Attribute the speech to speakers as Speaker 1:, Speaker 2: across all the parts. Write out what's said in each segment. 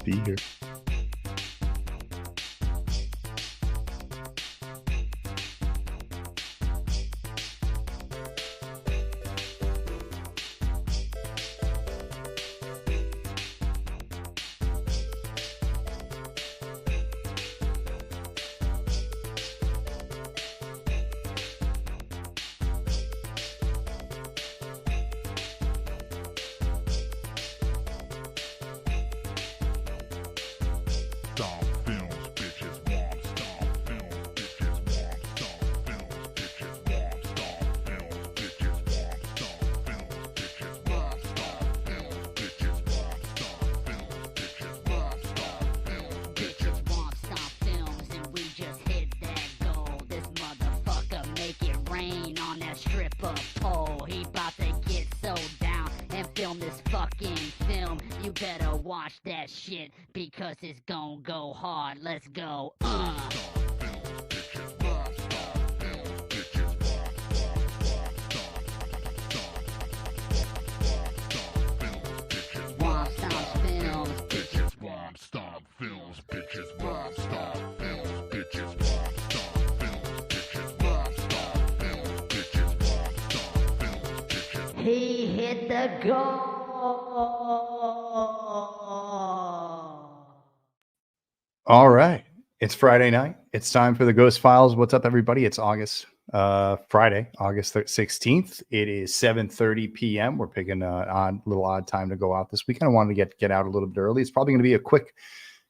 Speaker 1: be here.
Speaker 2: Stomp Films, bitches, Womp Stomp Films, bitches, Womp Stomp Films, bitches, Womp Stomp Films, bitches, Womp Stomp Films, bitches, Womp Stomp Films, bitches, Womp Stomp Films, bitches, Womp Stomp Films,
Speaker 3: Bitches Womp Stomp Films, and we just hit that goal. This motherfucker make it rain on that stripper pole. He bout to get so down and film this fucking film. You better watch that shit because it's gon' go hard. Let's go.
Speaker 2: Stomp Films, bitches, Womp Stomp Films, bitches, Womp Stomp Films, bitches, Womp Stomp Films, bitches, Womp Stomp Films, bitches, Womp Stomp Films, bitches, Womp Stomp Films, bitches, Womp Stomp Films, bitches.
Speaker 3: He hit the goal.
Speaker 1: All right. It's Friday night. It's time for the Ghost Files. What's up, everybody? It's Friday, August 16th. It is 7:30 p.m. We're picking a little odd time to go out this weekend. I wanted to get out a little bit early. It's probably going to be a quick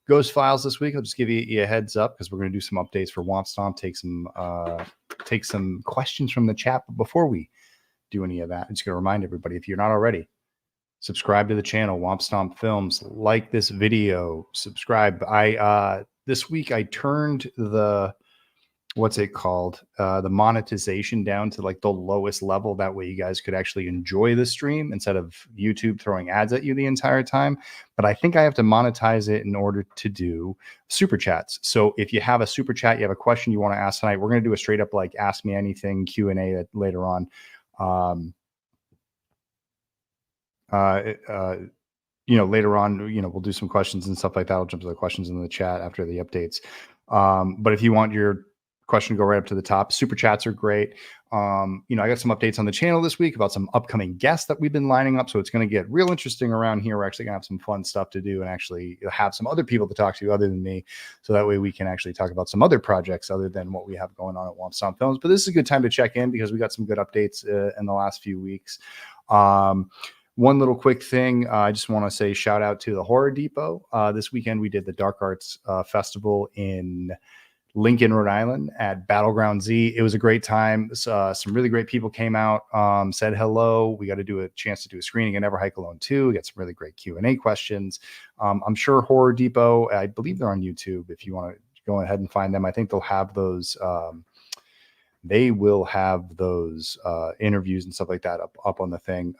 Speaker 1: Ghost Files this week. I'll just give you a heads up because we're going to do some updates for Womp Stomp, take some questions from the chat. But before we do any of that, I'm just going to remind everybody, if you're not already, subscribe to the channel, Womp Stomp Films. Like this video, subscribe. This week I turned the the monetization down to like the lowest level. That way you guys could actually enjoy the stream instead of YouTube throwing ads at you the entire time. But I think I have to monetize it in order to do super chats. So if you have a super chat, you have a question you want to ask tonight, we're going to do a straight up like ask me anything Q&A later on. Later on, we'll do some questions and stuff like that. I'll jump to the questions in the chat after the updates. But if you want your question to go right up to the top, super chats are great. I got some updates on the channel this week about some upcoming guests that we've been lining up. So it's going to get real interesting around here. We're actually going to have some fun stuff to do and actually have some other people to talk to other than me. So that way we can actually talk about some other projects other than what we have going on at Womp Stomp Films. But this is a good time to check in because we got some good updates in the last few weeks. One little quick thing, I just want to say shout out to the Horror Depot. This weekend we did the Dark Arts Festival in Lincoln, Rhode Island at Battleground Z. It was a great time. Some really great people came out, said hello. We got to do a chance to do a screening at Never Hike Alone 2. We got some really great Q&A questions. I'm sure Horror Depot, I believe they're on YouTube if you want to go ahead and find them. I think they'll have those interviews and stuff like that up on the thing.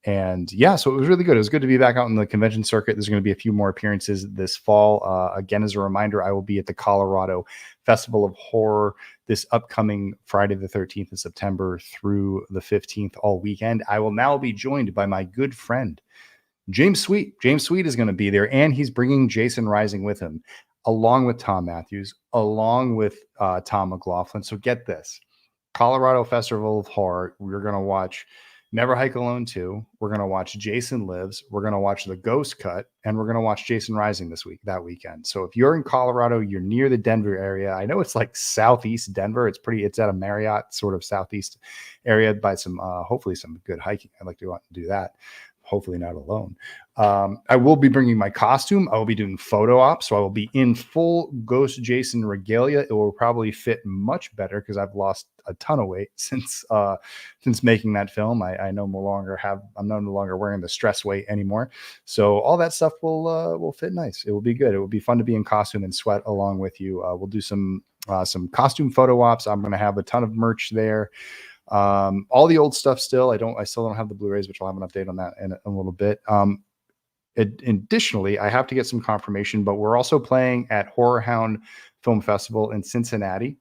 Speaker 1: And yeah, so it was really good. It was good to be back out in the convention circuit. There's going to be a few more appearances this fall. Again, as a reminder, I will be at the Colorado Festival of Horror this upcoming Friday the 13th of September through the 15th all weekend. I will now be joined by my good friend, James Sweet. James Sweet is going to be there, and he's bringing Jason Rising with him, along with Tom Matthews, along with Tom McLaughlin. So get this, Colorado Festival of Horror. We're going to watch Never Hike Alone 2. We're going to watch Jason Lives. We're going to watch The Ghost Cut, and we're going to watch Jason Rising that weekend. So if you're in Colorado, you're near the Denver area. I know it's like southeast Denver. It's at a Marriott sort of southeast area by some, hopefully some good hiking. I'd like to go out and do that. Hopefully not alone. I will be bringing my costume. I will be doing photo ops. So I will be in full Ghost Jason regalia. It will probably fit much better because I've lost a ton of weight since making that film. I'm no longer wearing the stress weight anymore. So all that stuff will fit nice. It will be good. It will be fun to be in costume and sweat along with you. We'll do some costume photo ops. I'm going to have a ton of merch there. All the old stuff still. I still don't have the Blu-rays, which I'll have an update on that in a little bit. Additionally, I have to get some confirmation, but we're also playing at Horror Hound Film Festival in Cincinnati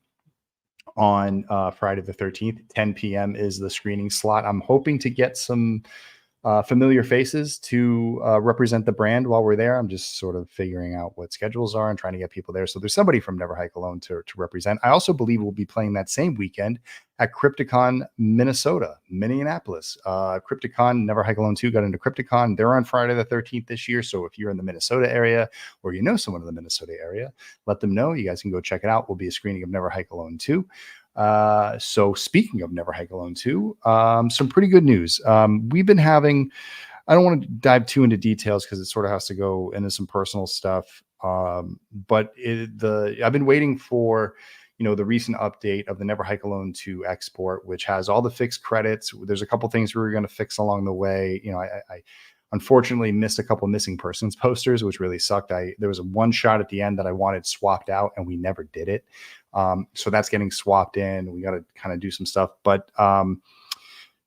Speaker 1: on Friday the 13th. 10 p.m. is the screening slot. I'm hoping to get some familiar faces to represent the brand while we're there. I'm just sort of figuring out what schedules are and trying to get people there. So there's somebody from Never Hike Alone to represent. I also believe we'll be playing that same weekend at Crypticon, Minneapolis. Crypticon, Never Hike Alone 2 got into Crypticon. They're on Friday the 13th this year. So if you're in the Minnesota area or you know someone in the Minnesota area, let them know. You guys can go check it out. Will be a screening of Never Hike Alone 2. So speaking of Never Hike Alone 2, some pretty good news. We've been having, I don't want to dive too into details because it sort of has to go into some personal stuff. But I've been waiting for, the recent update of the Never Hike Alone 2 export, which has all the fixed credits. There's a couple things we were going to fix along the way. I unfortunately missed a couple missing persons posters, which really sucked. There was one shot at the end that I wanted swapped out and we never did it. So that's getting swapped in. We got to kind of do some stuff, but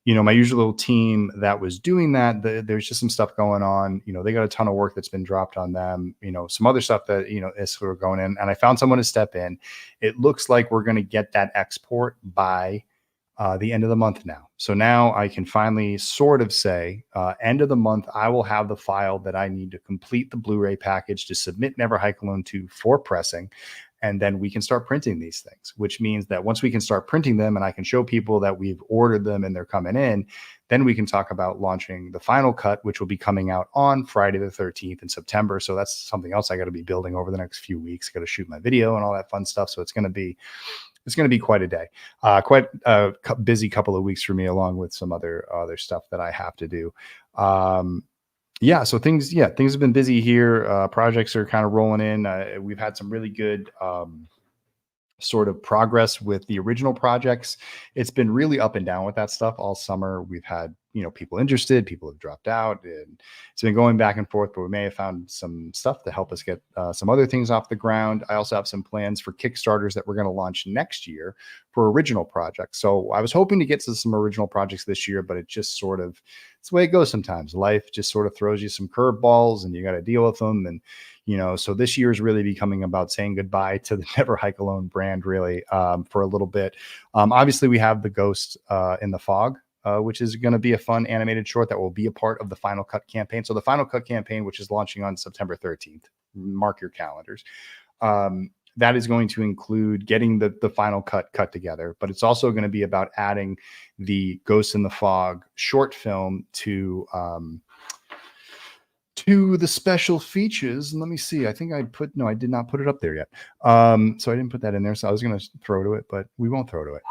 Speaker 1: my usual team that was doing that, there's just some stuff going on. They got a ton of work that's been dropped on them. Some other stuff that is sort of going in, and I found someone to step in. It looks like we're going to get that export by the end of the month now. So now I can finally sort of say, end of the month, I will have the file that I need to complete the Blu-ray package to submit Never Hike Alone 2 for pressing. And then we can start printing these things, which means that once we can start printing them and I can show people that we've ordered them and they're coming in, then we can talk about launching the final cut, which will be coming out on Friday the 13th in September. So that's something else I got to be building over the next few weeks. Got to shoot my video and all that fun stuff. So it's going to be quite a day, quite a busy couple of weeks for me, along with some other stuff that I have to do. So things have been busy here. Projects are kind of rolling in. We've had some really good sort of progress with the original projects. It's been really up and down with that stuff all summer. We've had, people interested, people have dropped out, and it's been going back and forth, but we may have found some stuff to help us get some other things off the ground. I also have some plans for Kickstarters that we're going to launch next year for original projects. So I was hoping to get to some original projects this year, but it just sort of, it's the way it goes sometimes. Life just sort of throws you some curveballs and you got to deal with them. And, so this year is really becoming about saying goodbye to the Never Hike Alone brand, really, for a little bit. Obviously, we have the Ghost in the Fog, which is going to be a fun animated short that will be a part of the Final Cut campaign. So the Final Cut campaign, which is launching on September 13th, mark your calendars. That is going to include getting the final cut together, but it's also going to be about adding the Ghost in the Fog short film to the special features. And let me see, I think I did not put it up there yet. So I didn't put that in there. So I was going to throw to it, but we won't throw to it.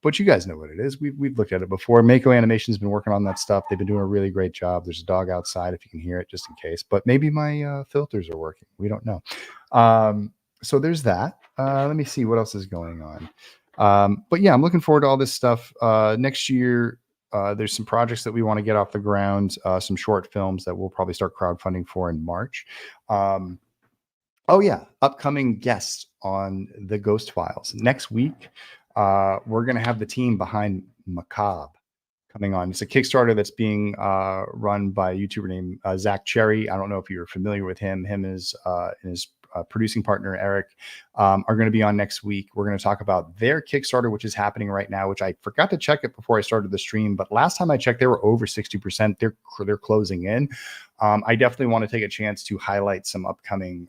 Speaker 1: But you guys know what it is. We've looked at it before. Mako Animation's been working on that stuff. They've been doing a really great job. There's a dog outside if you can hear it, just in case, but maybe my filters are working. We don't know. So there's that. Let me see what else is going on. But yeah, I'm looking forward to all this stuff. Next year, there's some projects that we want to get off the ground, some short films that we'll probably start crowdfunding for in March. Upcoming guests on the Ghost Files. Next week, we're going to have the team behind Macabre coming on. It's a Kickstarter that's being run by a YouTuber named Zach Cherry. I don't know if you're familiar with him. Him is and his producing partner Eric are going to be on next week. We're going to talk about their Kickstarter, which is happening right now, which I forgot to check it before I started the stream, but last time I checked, they were over 60%. They're closing in. I definitely want to take a chance to highlight some upcoming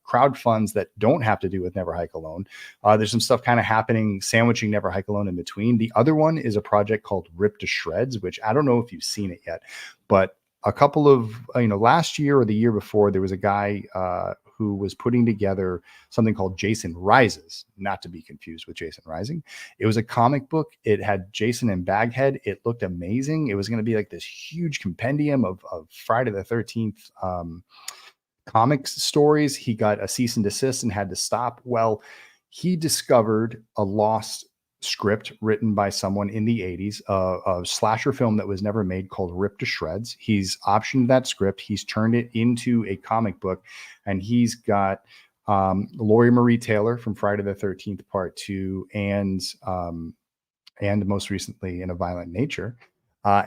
Speaker 1: crowd funds that don't have to do with Never Hike Alone. There's some stuff kind of happening, sandwiching Never Hike Alone in between. The other one is a project called Rip to Shreds, which I don't know if you've seen it yet, but a couple of, last year or the year before, there was a guy who was putting together something called Jason Rises, not to be confused with Jason Rising. It was a comic book. It had Jason and Baghead. It looked amazing. It was going to be like this huge compendium of Friday the 13th comics stories. He got a cease and desist and had to stop. Well, he discovered a lost script written by someone in the 80s, a slasher film that was never made called Rip to Shreds. He's optioned that script. He's turned it into a comic book, and he's got Laurie Marie Taylor from Friday the 13th Part 2 and most recently In a Violent Nature.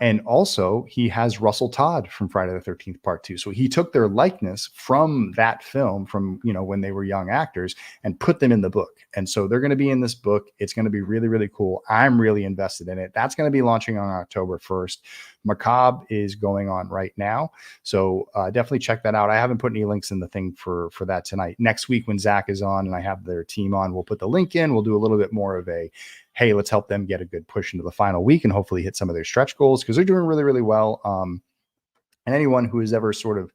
Speaker 1: And also, he has Russell Todd from Friday the 13th Part 2. So he took their likeness from that film, from, you know, when they were young actors, and put them in the book. And so they're going to be in this book. It's going to be really, really cool. I'm really invested in it. That's going to be launching on October 1st. Macabre is going on right now. So definitely check that out. I haven't put any links in the thing for that tonight. Next week when Zach is on and I have their team on, we'll put the link in. We'll do a little bit more of a, hey, let's help them get a good push into the final week and hopefully hit some of their stretch goals, because they're doing really, really well. And anyone who has ever sort of,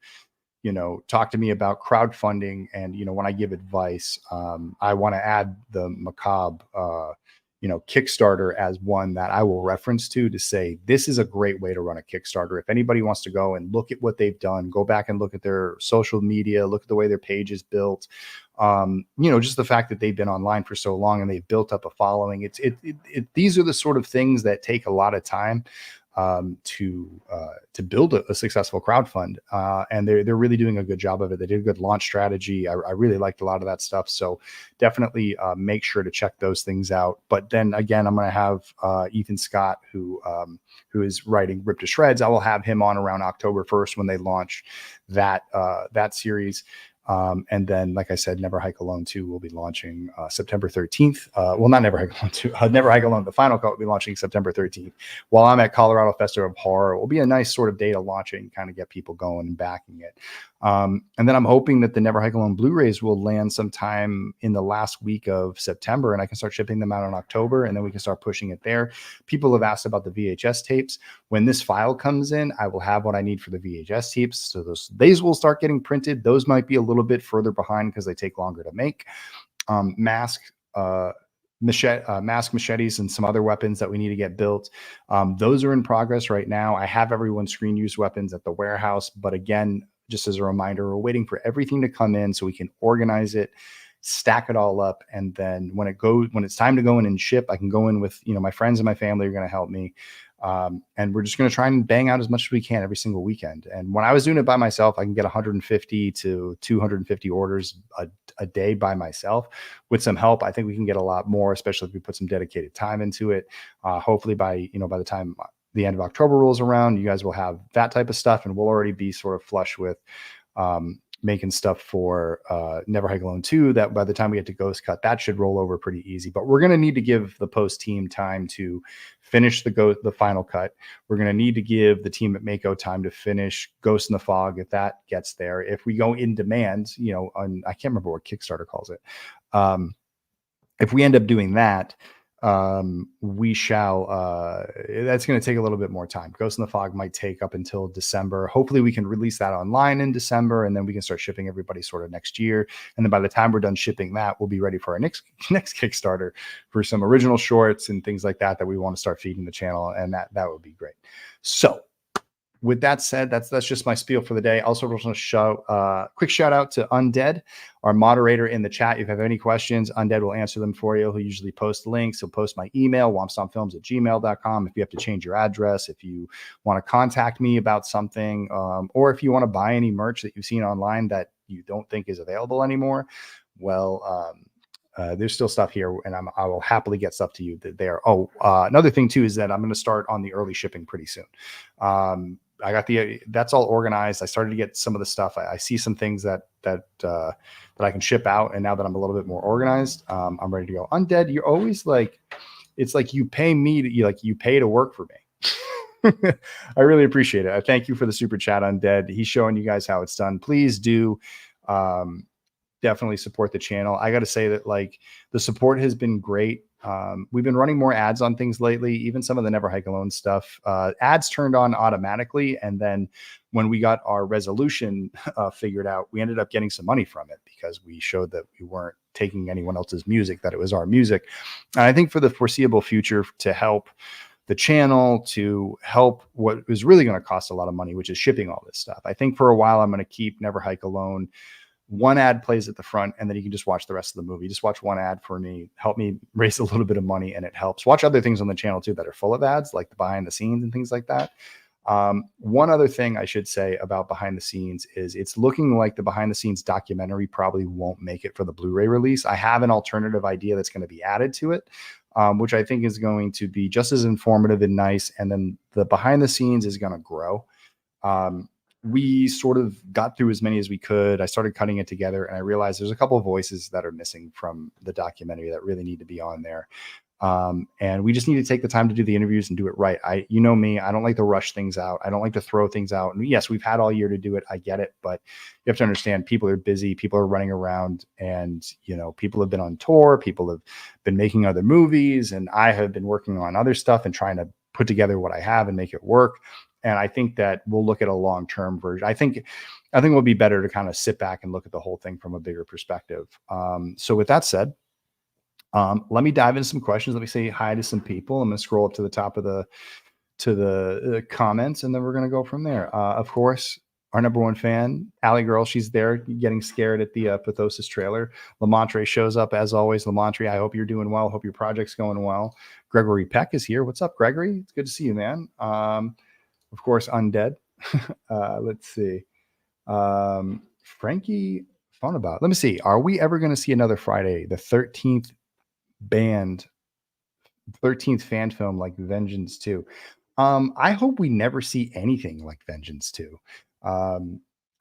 Speaker 1: you know, talked to me about crowdfunding, and, you know, when I give advice, I want to add the Macabre, you know, Kickstarter as one that I will reference to say, this is a great way to run a Kickstarter. If anybody wants to go and look at what they've done, go back and look at their social media, look at the way their page is built. You know, just the fact that they've been online for so long and they've built up a following. These are the sort of things that take a lot of time to build a successful crowdfund, and they're really doing a good job of it. They did a good launch strategy. I really liked a lot of that stuff. So definitely make sure to check those things out. But then again, I'm going to have Ethan Scott, who is writing Rip to Shreds. I will have him on around October 1st when they launch that series. And then, like I said, Never Hike Alone 2 will be launching September 13th. Well, not Never Hike Alone 2. Never Hike Alone, the final cut, will be launching September 13th. While I'm at Colorado Festival of Horror, it will be a nice sort of day to launch it and kind of get people going and backing it. And then I'm hoping that the Never Hike Alone Blu-rays will land sometime in the last week of September, and I can start shipping them out in October, and then we can start pushing it there. People have asked about the VHS tapes. When this file comes in, I will have what I need for the VHS tapes. So these will start getting printed. Those might be a little bit further behind because they take longer to make. Mask machetes and some other weapons that we need to get built. Those are in progress right now. I have everyone's screen use weapons at the warehouse, but again, just as a reminder, we're waiting for everything to come in so we can organize it, stack it all up, and then when it's time to go in and ship, I can go in with, you know, my friends and my family are going to help me. And we're just going to try and bang out as much as we can every single weekend. And when I was doing it by myself, I can get 150 to 250 orders a day by myself. With some help, I think we can get a lot more, especially if we put some dedicated time into it. Hopefully by the time the end of October rolls around, you guys will have that type of stuff, and we'll already be sort of flush with making stuff for Never Hike Alone 2, that by the time we get to Ghost Cut, that should roll over pretty easy. But we're going to need to give the post team time to finish the final cut. We're going to need to give the team at Mako time to finish Ghost in the Fog, if that gets there. If we go in demand, you know, I can't remember what Kickstarter calls it. If we end up doing that, we shall, that's going to take a little bit more time. Ghost in the Fog might take up until December. Hopefully we can release that online in December, and then we can start shipping everybody sort of next year. And then by the time we're done shipping that, we'll be ready for our next Kickstarter for some original shorts and things like that we want to start feeding the channel. And that would be great. So with that said, that's just my spiel for the day. Also, want to show quick shout out to Undead, our moderator in the chat. If you have any questions, Undead will answer them for you. He'll usually post links. He'll post my email, wompstompfilms@gmail.com. If you have to change your address, if you want to contact me about something, or if you want to buy any merch that you've seen online that you don't think is available anymore, well, there's still stuff here, and I will happily get stuff to you there. Another thing too is that I'm going to start on the early shipping pretty soon. I got that's all organized. I started to get some of the stuff. I see some things that I can ship out. And now that I'm a little bit more organized, I'm ready to go. Undead, you're always like, it's like you pay me you pay to work for me. I really appreciate it. I thank you for the super chat, Undead. He's showing you guys how it's done. Please do definitely support the channel. I got to say that like the support has been great. We've been running more ads on things lately, even some of the Never Hike Alone stuff. Ads turned on automatically. And then when we got our resolution figured out, we ended up getting some money from it because we showed that we weren't taking anyone else's music, that it was our music. And I think for the foreseeable future, to help the channel, to help what is really going to cost a lot of money, which is shipping all this stuff. I think for a while, I'm going to keep Never Hike Alone. One ad plays at the front, and then you can just watch the rest of the movie. Just watch one ad for me, help me raise a little bit of money, and it helps. Watch other things on the channel too that are full of ads, like the behind the scenes and things like that. One other thing I should say about behind the scenes is it's looking like the behind the scenes documentary probably won't make it for the Blu-ray release. I have an alternative idea that's going to be added to it, which I think is going to be just as informative and nice. And then the behind the scenes is going to grow. We sort of got through as many as we could. I started cutting it together and I realized there's a couple of voices that are missing from the documentary that really need to be on there. And we just need to take the time to do the interviews and do it right. You know me, I don't like to rush things out. I don't like to throw things out. And yes, we've had all year to do it. I get it, but you have to understand people are busy, people are running around, and people have been on tour, people have been making other movies, and I have been working on other stuff and trying to put together what I have and make it work. And I think that we'll look at a long-term version. I think it will be better to kind of sit back and look at the whole thing from a bigger perspective. So with that said, let me dive into some questions. Let me say hi to some people. I'm going to scroll up to the top of the comments, and then we're going to go from there. Of course, our number one fan, Allie Girl, she's there getting scared at the Pathosis trailer. Lamontre shows up as always. Lamontre, I hope you're doing well. Hope your project's going well. Gregory Peck is here. What's up, Gregory? It's good to see you, man. Of course, Undead. Let's see. Frankie Phonabout. Let me see. Are we ever going to see another Friday, the 13th fan film like Vengeance 2? I hope we never see anything like Vengeance 2.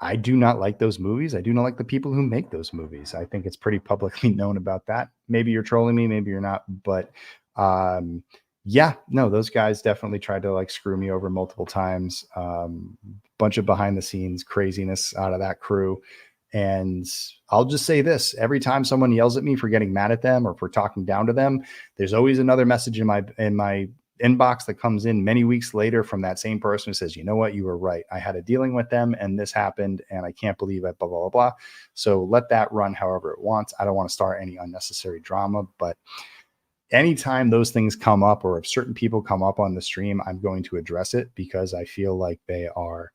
Speaker 1: I do not like those movies. I do not like the people who make those movies. I think it's pretty publicly known about that. Maybe you're trolling me, maybe you're not, but yeah, no, those guys definitely tried to like screw me over multiple times. Bunch of behind the scenes craziness out of that crew. And I'll just say this, every time someone yells at me for getting mad at them or for talking down to them, there's always another message in my inbox that comes in many weeks later from that same person who says, you know what, you were right. I had a dealing with them and this happened and I can't believe it, blah, blah, blah, blah. So let that run however it wants. I don't want to start any unnecessary drama, but anytime those things come up or if certain people come up on the stream, I'm going to address it because I feel like they are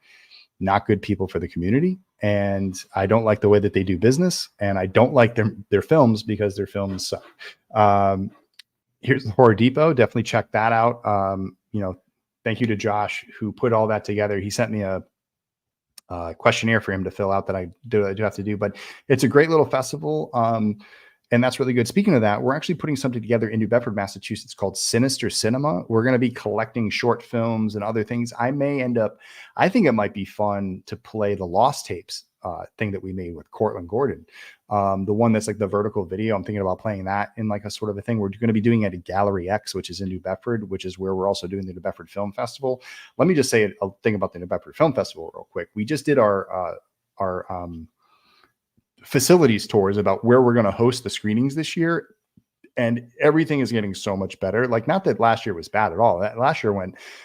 Speaker 1: not good people for the community. And I don't like the way that they do business. And I don't like their films because their films suck. Here's the Horror Depot. Definitely check that out. Thank you to Josh who put all that together. He sent me a questionnaire for him to fill out that I do have to do, but it's a great little festival. And that's really good. Speaking of that, we're actually putting something together in New Bedford, Massachusetts called Sinister Cinema. We're going to be collecting short films and other things. I think it might be fun to play the Lost Tapes thing that we made with Cortland Gordon. The one that's like the vertical video. I'm thinking about playing that in like a sort of a thing. We're going to be doing it at Gallery X, which is in New Bedford, which is where we're also doing the New Bedford Film Festival. Let me just say a thing about the New Bedford Film Festival real quick. We just did our facilities tours about where we're going to host the screenings this year. And everything is getting so much better. Like, not that last year was bad at all. Last year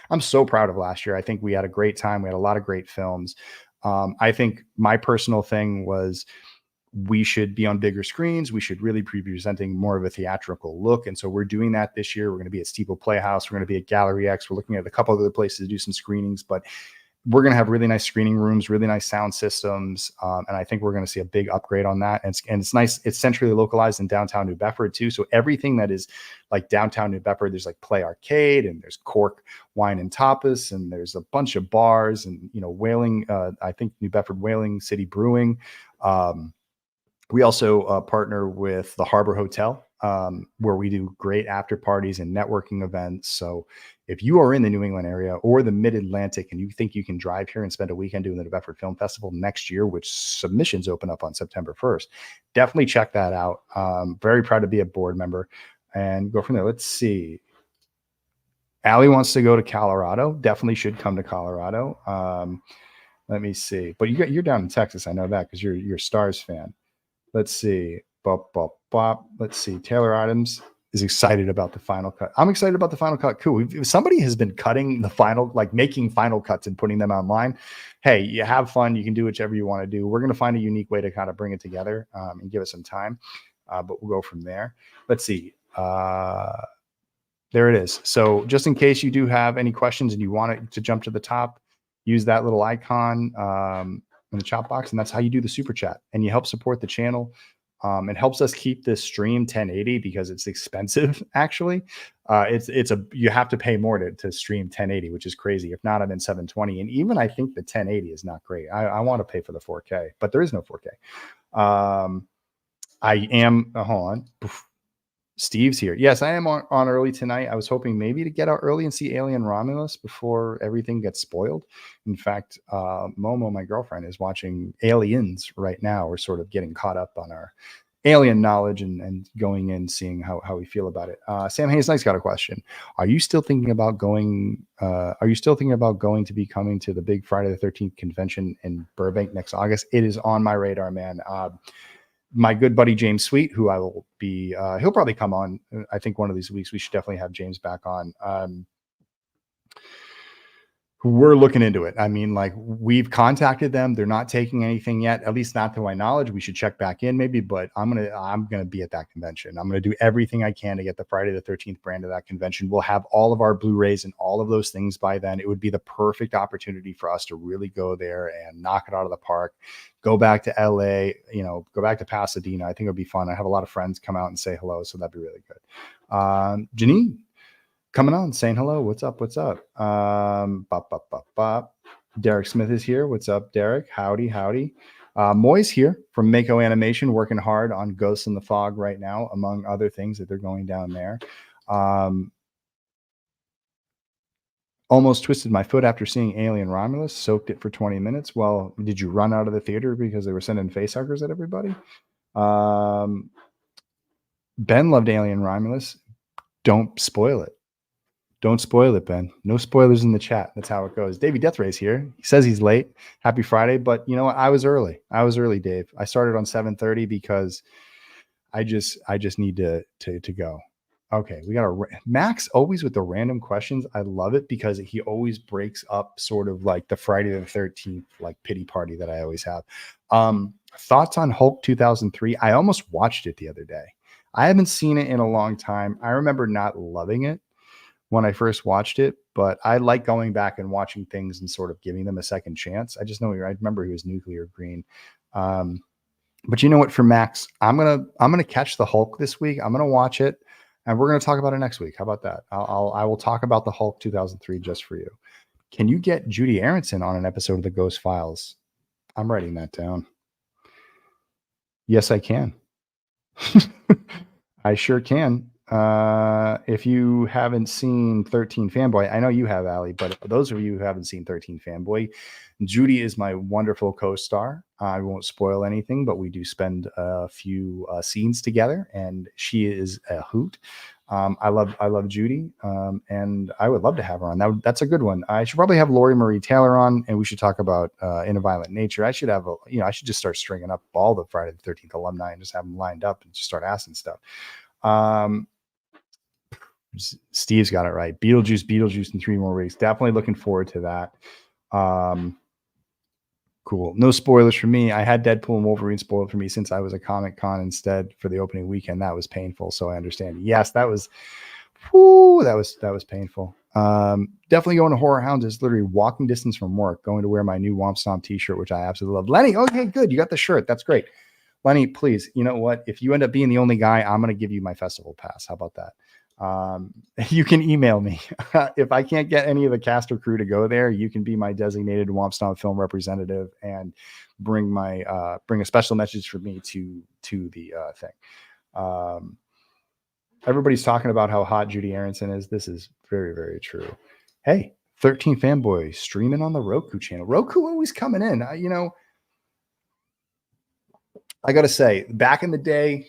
Speaker 1: I'm so proud of last year. I think we had a great time. We had a lot of great films. I think my personal thing was we should be on bigger screens. We should really be presenting more of a theatrical look. And so we're doing that this year. We're going to be at Steeple Playhouse. We're going to be at Gallery X. We're looking at a couple of other places to do some screenings, but we're going to have really nice screening rooms, really nice sound systems. And I think we're going to see a big upgrade on that. And it's nice. It's centrally localized in downtown New Bedford too. So everything that is like downtown New Bedford, there's like Play Arcade and there's Cork Wine and Tapas. And there's a bunch of bars and, Whaling, I think New Bedford Whaling City Brewing. We also partner with the Harbor Hotel, where we do great after parties and networking events. So if you are in the New England area or the Mid-Atlantic and you think you can drive here and spend a weekend doing the New Bedford Film Festival next year, which submissions open up on September 1st, definitely check that out. Very proud to be a board member and go from there. Let's see. Allie wants to go to Colorado. Definitely should come to Colorado. Let me see. But you're down in Texas. I know that because you're a Stars fan. Let's see. Let's see. Taylor Adams is excited about the final cut. I'm excited about the final cut. Cool. If somebody has been cutting the final, like making final cuts and putting them online, hey, you have fun. You can do whichever you want to do. We're going to find a unique way to kind of bring it together and give it some time. But we'll go from there. Let's see. There it is. So just in case you do have any questions and you want it to jump to the top, use that little icon in the chat box. And that's how you do the super chat and you help support the channel. It helps us keep this stream 1080 because it's expensive. Actually, you have to pay more to stream 1080, which is crazy. If not, I'm in 720, and even I think the 1080 is not great. I want to pay for the 4K, but there is no 4K. I am. Hold on. Steve's here. Yes, I am on early tonight. I was hoping maybe to get out early and see Alien Romulus before everything gets spoiled. In fact, Momo, my girlfriend, is watching Aliens right now. We're sort of getting caught up on our alien knowledge and going in, seeing how we feel about it. Sam Hayes Knight's got a question. Are you still thinking about going to be coming to the big Friday the 13th convention in Burbank next August? It is on my radar, man. My good buddy James Sweet, who I will be, he'll probably come on. I think one of these weeks we should definitely have James back on. We're looking into it. I mean, like, we've contacted them. They're not taking anything yet, at least not to my knowledge. We should check back in maybe, but I'm gonna be at that convention. I'm gonna do everything I can to get the Friday the 13th brand of that convention. We'll have all of our Blu-rays and all of those things by then. It would be the perfect opportunity for us to really go there and knock it out of the park. Go back to LA, go back to Pasadena. I think it'll be fun. I have a lot of friends come out and say hello, so that'd be really good. Janine coming on, saying hello. What's up? Derek Smith is here. What's up, Derek? Howdy. Moy's here from Mako Animation, working hard on Ghosts in the Fog right now, among other things that they're going down there. Almost twisted my foot after seeing Alien Romulus, soaked it for 20 minutes. Well, did you run out of the theater because they were sending facehuggers at everybody? Ben loved Alien Romulus. Don't spoil it. Don't spoil it, Ben. No spoilers in the chat. That's how it goes. Davey Deathray's here. He says he's late. Happy Friday. But you know what? I was early, Dave. I started on 7:30 because I just need to go. Okay, we got Max always with the random questions. I love it because he always breaks up sort of like the Friday the 13th like pity party that I always have. Thoughts on Hulk 2003? I almost watched it the other day. I haven't seen it in a long time. I remember not loving it when I first watched it, but I like going back and watching things and sort of giving them a second chance. I just know I remember he was nuclear green. But you know what, for Max, I'm gonna catch the Hulk this week. I'm gonna watch it and we're gonna talk about it next week. How about that? I will talk about the Hulk 2003 just for you. Can you get Judy Aronson on an episode of the Ghost Files? I'm writing that down. Yes, I can. I sure can. If you haven't seen 13 Fanboy, I know you have, Ali, but those of you who haven't seen 13 Fanboy, Judy is my wonderful co-star. I won't spoil anything, but we do spend a few scenes together, and she is a hoot. I love Judy, and I would love to have her on. That's a good one. I should probably have Lori Marie Taylor on, and we should talk about In a Violent Nature. I should have I should just start stringing up all the Friday the 13th alumni and just have them lined up and just start asking stuff. Steve's got it right. Beetlejuice in 3 more weeks. Definitely looking forward to that. Cool. No spoilers for me. I had Deadpool and Wolverine spoiled for me since I was a Comic Con instead for the opening weekend. That was painful. So I understand. Yes, that was painful. Definitely going to Horror Hounds. Is literally walking distance from work. Going to wear my new Womp Stomp t-shirt, which I absolutely love. Lenny, okay, good. You got the shirt. That's great. Lenny, please, you know what? If you end up being the only guy, I'm going to give you my festival pass. How about that? You can email me. If I can't get any of the cast or crew to go there, you can be my designated Womp Stomp film representative and bring a special message for me to the thing. Everybody's talking about how hot Judy Aronson is. This is very, very true. Hey, 13 Fanboy streaming on the Roku channel. Roku always coming in. I got to say, back in the day,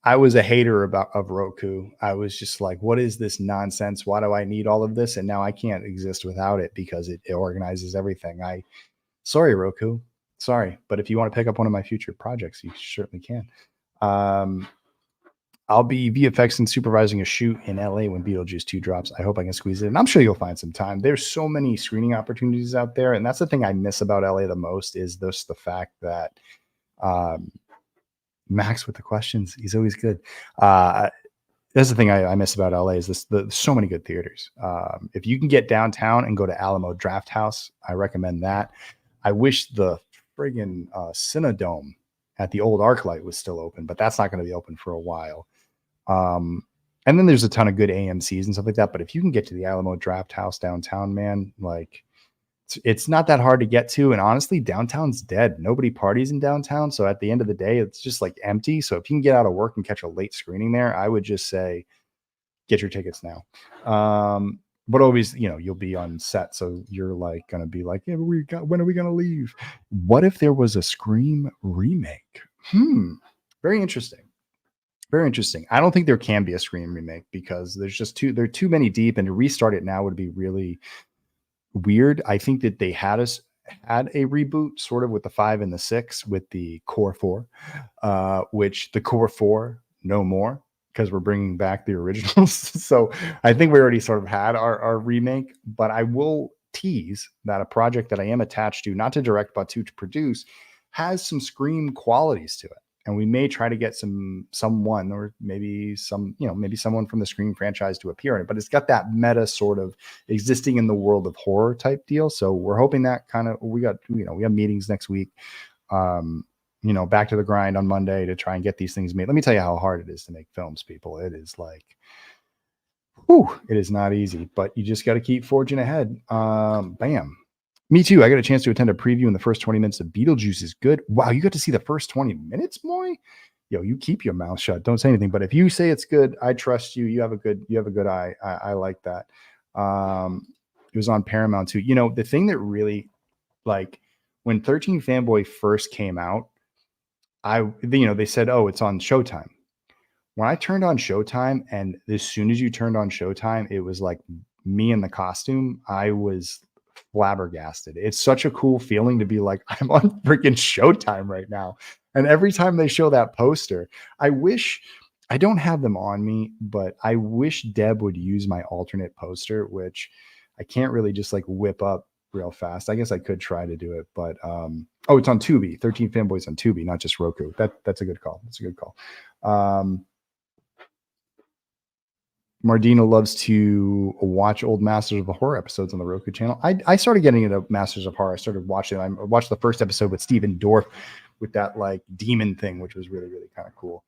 Speaker 1: I was a hater of Roku. I was just like, what is this nonsense? Why do I need all of this? And now I can't exist without it because it organizes everything. Sorry, Roku. Sorry. But if you want to pick up one of my future projects, you certainly can. I'll be VFX and supervising a shoot in LA when Beetlejuice 2 drops. I hope I can squeeze it in. I'm sure you'll find some time. There's so many screening opportunities out there. And that's the thing I miss about LA the most is just the fact that Max with the questions. He's always good. That's the thing I miss about LA is so many good theaters. If you can get downtown and go to Alamo Draft House, I recommend that. I wish the friggin' Cinedome at the old ArcLight was still open, but that's not going to be open for a while. And then there's a ton of good AMCs and stuff like that. But if you can get to the Alamo Draft House downtown, man, like it's not that hard to get to. And honestly, downtown's dead. Nobody parties in downtown. So at the end of the day, it's just like empty. So if you can get out of work and catch a late screening there, I would just say, get your tickets now. But always, you'll be on set. So you're like going to be like, yeah, when are we going to leave? What if there was a Scream remake? Very interesting. Very interesting. I don't think there can be a Scream remake because there are too many deep, and to restart it now would be really weird. I think that they had a reboot sort of with the 5 and the 6 with the core 4, which the core 4 no more because we're bringing back the originals. So I think we already sort of had our remake, but I will tease that a project that I am attached to, not to direct, but to produce, has some Scream qualities to it. And we may try to get someone or maybe someone from the Scream franchise to appear in it, but it's got that meta sort of existing in the world of horror type deal. So we're hoping that we have meetings next week, back to the grind on Monday to try and get these things made. Let me tell you how hard it is to make films, people. It is like, it is not easy, but you just got to keep forging ahead. Bam. Me too. I got a chance to attend a preview in the first 20 minutes of Beetlejuice is good. Wow, you got to see the first 20 minutes, boy. Yo, you keep your mouth shut. Don't say anything. But if you say it's good, I trust you. You have a good eye. I like that. It was on Paramount too. The thing that really, like, when 13 Fanboy first came out, they said, oh, it's on Showtime. When I turned on Showtime, and as soon as you turned on Showtime, it was like me in the costume. I was flabbergasted. It's such a cool feeling to be like, I'm on freaking Showtime right now. And every time they show that poster, I don't have them on me, but I wish Deb would use my alternate poster, which I can't really just like whip up real fast. I guess I could try to do it, but it's on Tubi. 13 Fanboys on Tubi, not just Roku. That's a good call. That's a good call. Mardino loves to watch old Masters of the Horror episodes on the Roku channel. I started getting into Masters of Horror. I started watching. I watched the first episode with Stephen Dorff with that like demon thing, which was really, really kind of cool.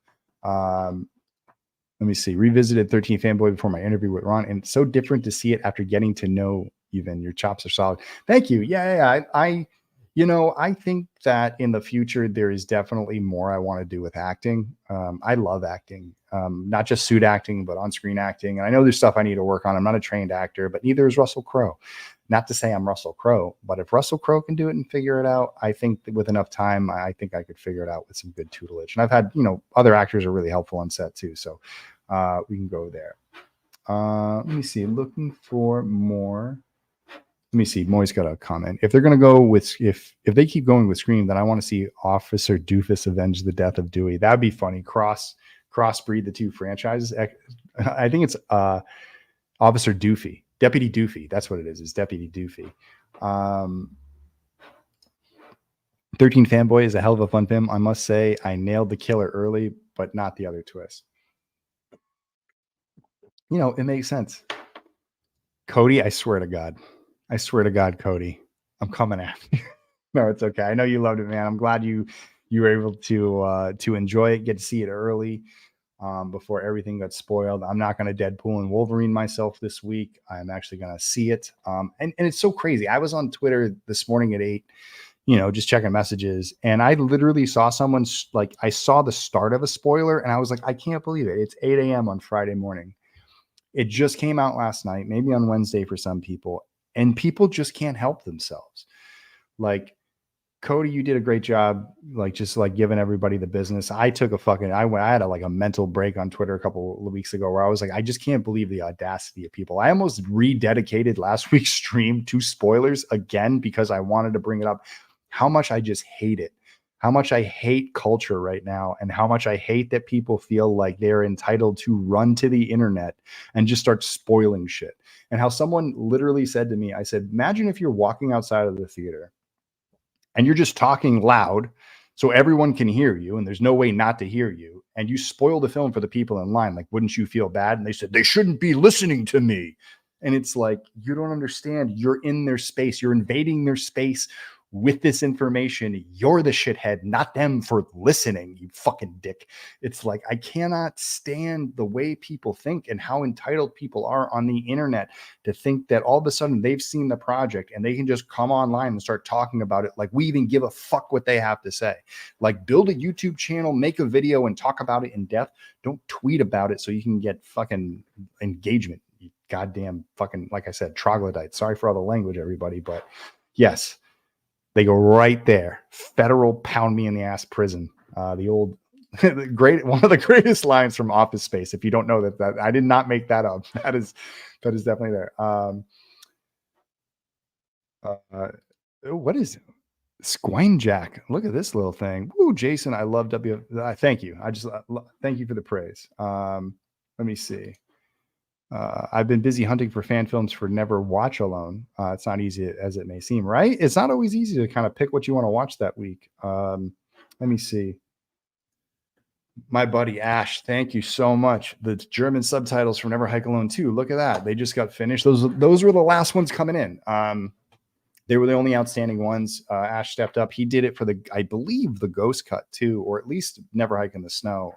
Speaker 1: Let me see. Revisited 13 Fanboy before my interview with Ron, and it's so different to see it after getting to know even. Your chops are solid. Thank you. Yeah. I think that in the future, there is definitely more I want to do with acting. I love acting, not just suit acting, but on-screen acting. And I know there's stuff I need to work on. I'm not a trained actor, but neither is Russell Crowe. Not to say I'm Russell Crowe, but if Russell Crowe can do it and figure it out, I think that with enough time, I think I could figure it out with some good tutelage. And I've had, other actors are really helpful on set too. So we can go there. Let me see. Looking for more. Let me see. Moy's got a comment. If they're going to go with, if they keep going with Scream, then I want to see Officer Doofus avenge the death of Dewey. That'd be funny. Crossbreed the two franchises. I think it's Officer Doofy, Deputy Doofy. That's what it is. It's Deputy Doofy. 13 Fanboy is a hell of a fun film. I must say, I nailed the killer early, but not the other twist. It makes sense. Cody, I swear to God, Cody, I'm coming after you. No, it's okay. I know you loved it, man. I'm glad you were able to enjoy it, get to see it early before everything got spoiled. I'm not going to Deadpool and Wolverine myself this week. I'm actually going to see it. And it's so crazy. I was on Twitter this morning at 8, just checking messages, and I literally saw someone I saw the start of a spoiler, and I was like, I can't believe it. It's 8 a.m. on Friday morning. It just came out last night, maybe on Wednesday for some people. And people just can't help themselves. Like, Cody, you did a great job, just giving everybody the business. I took I had a mental break on Twitter a couple of weeks ago where I was like, I just can't believe the audacity of people. I almost rededicated last week's stream to spoilers again because I wanted to bring it up. How much I just hate it. How much I hate culture right now, and how much I hate that people feel like they're entitled to run to the internet and just start spoiling shit. And how someone literally said to me, I said, imagine if you're walking outside of the theater and you're just talking loud so everyone can hear you and there's no way not to hear you, and you spoil the film for the people in line. Like, wouldn't you feel bad? And they said, they shouldn't be listening to me. And it's like, you don't understand. You're in their space. You're invading their space with this information. You're the shithead, not them for listening, you fucking dick. It's like, I cannot stand the way people think and how entitled people are on the internet to think that all of a sudden they've seen the project and they can just come online and start talking about it like we even give a fuck what they have to say. Like, build a YouTube channel, make a video and talk about it in depth. Don't tweet about it so you can get fucking engagement. You goddamn fucking, like I said, troglodyte. Sorry for all the language, everybody, but yes, they go right there. Federal pound me in the ass prison. The old great, one of the greatest lines from Office Space. If you don't know that I did not make that up. That is definitely there. What is it? Squine Jack? Look at this little thing. Woo, Jason, I love thank you. I just thank you for the praise. Let me see. I've been busy hunting for fan films for Never Watch Alone. It's not easy as it may seem, right? It's not always easy to kind of pick what you want to watch that week. Let me see. My buddy Ash, thank you so much. The German subtitles for Never Hike Alone 2. Look at that. They just got finished. Those were the last ones coming in. They were the only outstanding ones. Ash stepped up. He did it for I believe the Ghost Cut too, or at least Never Hike in the Snow.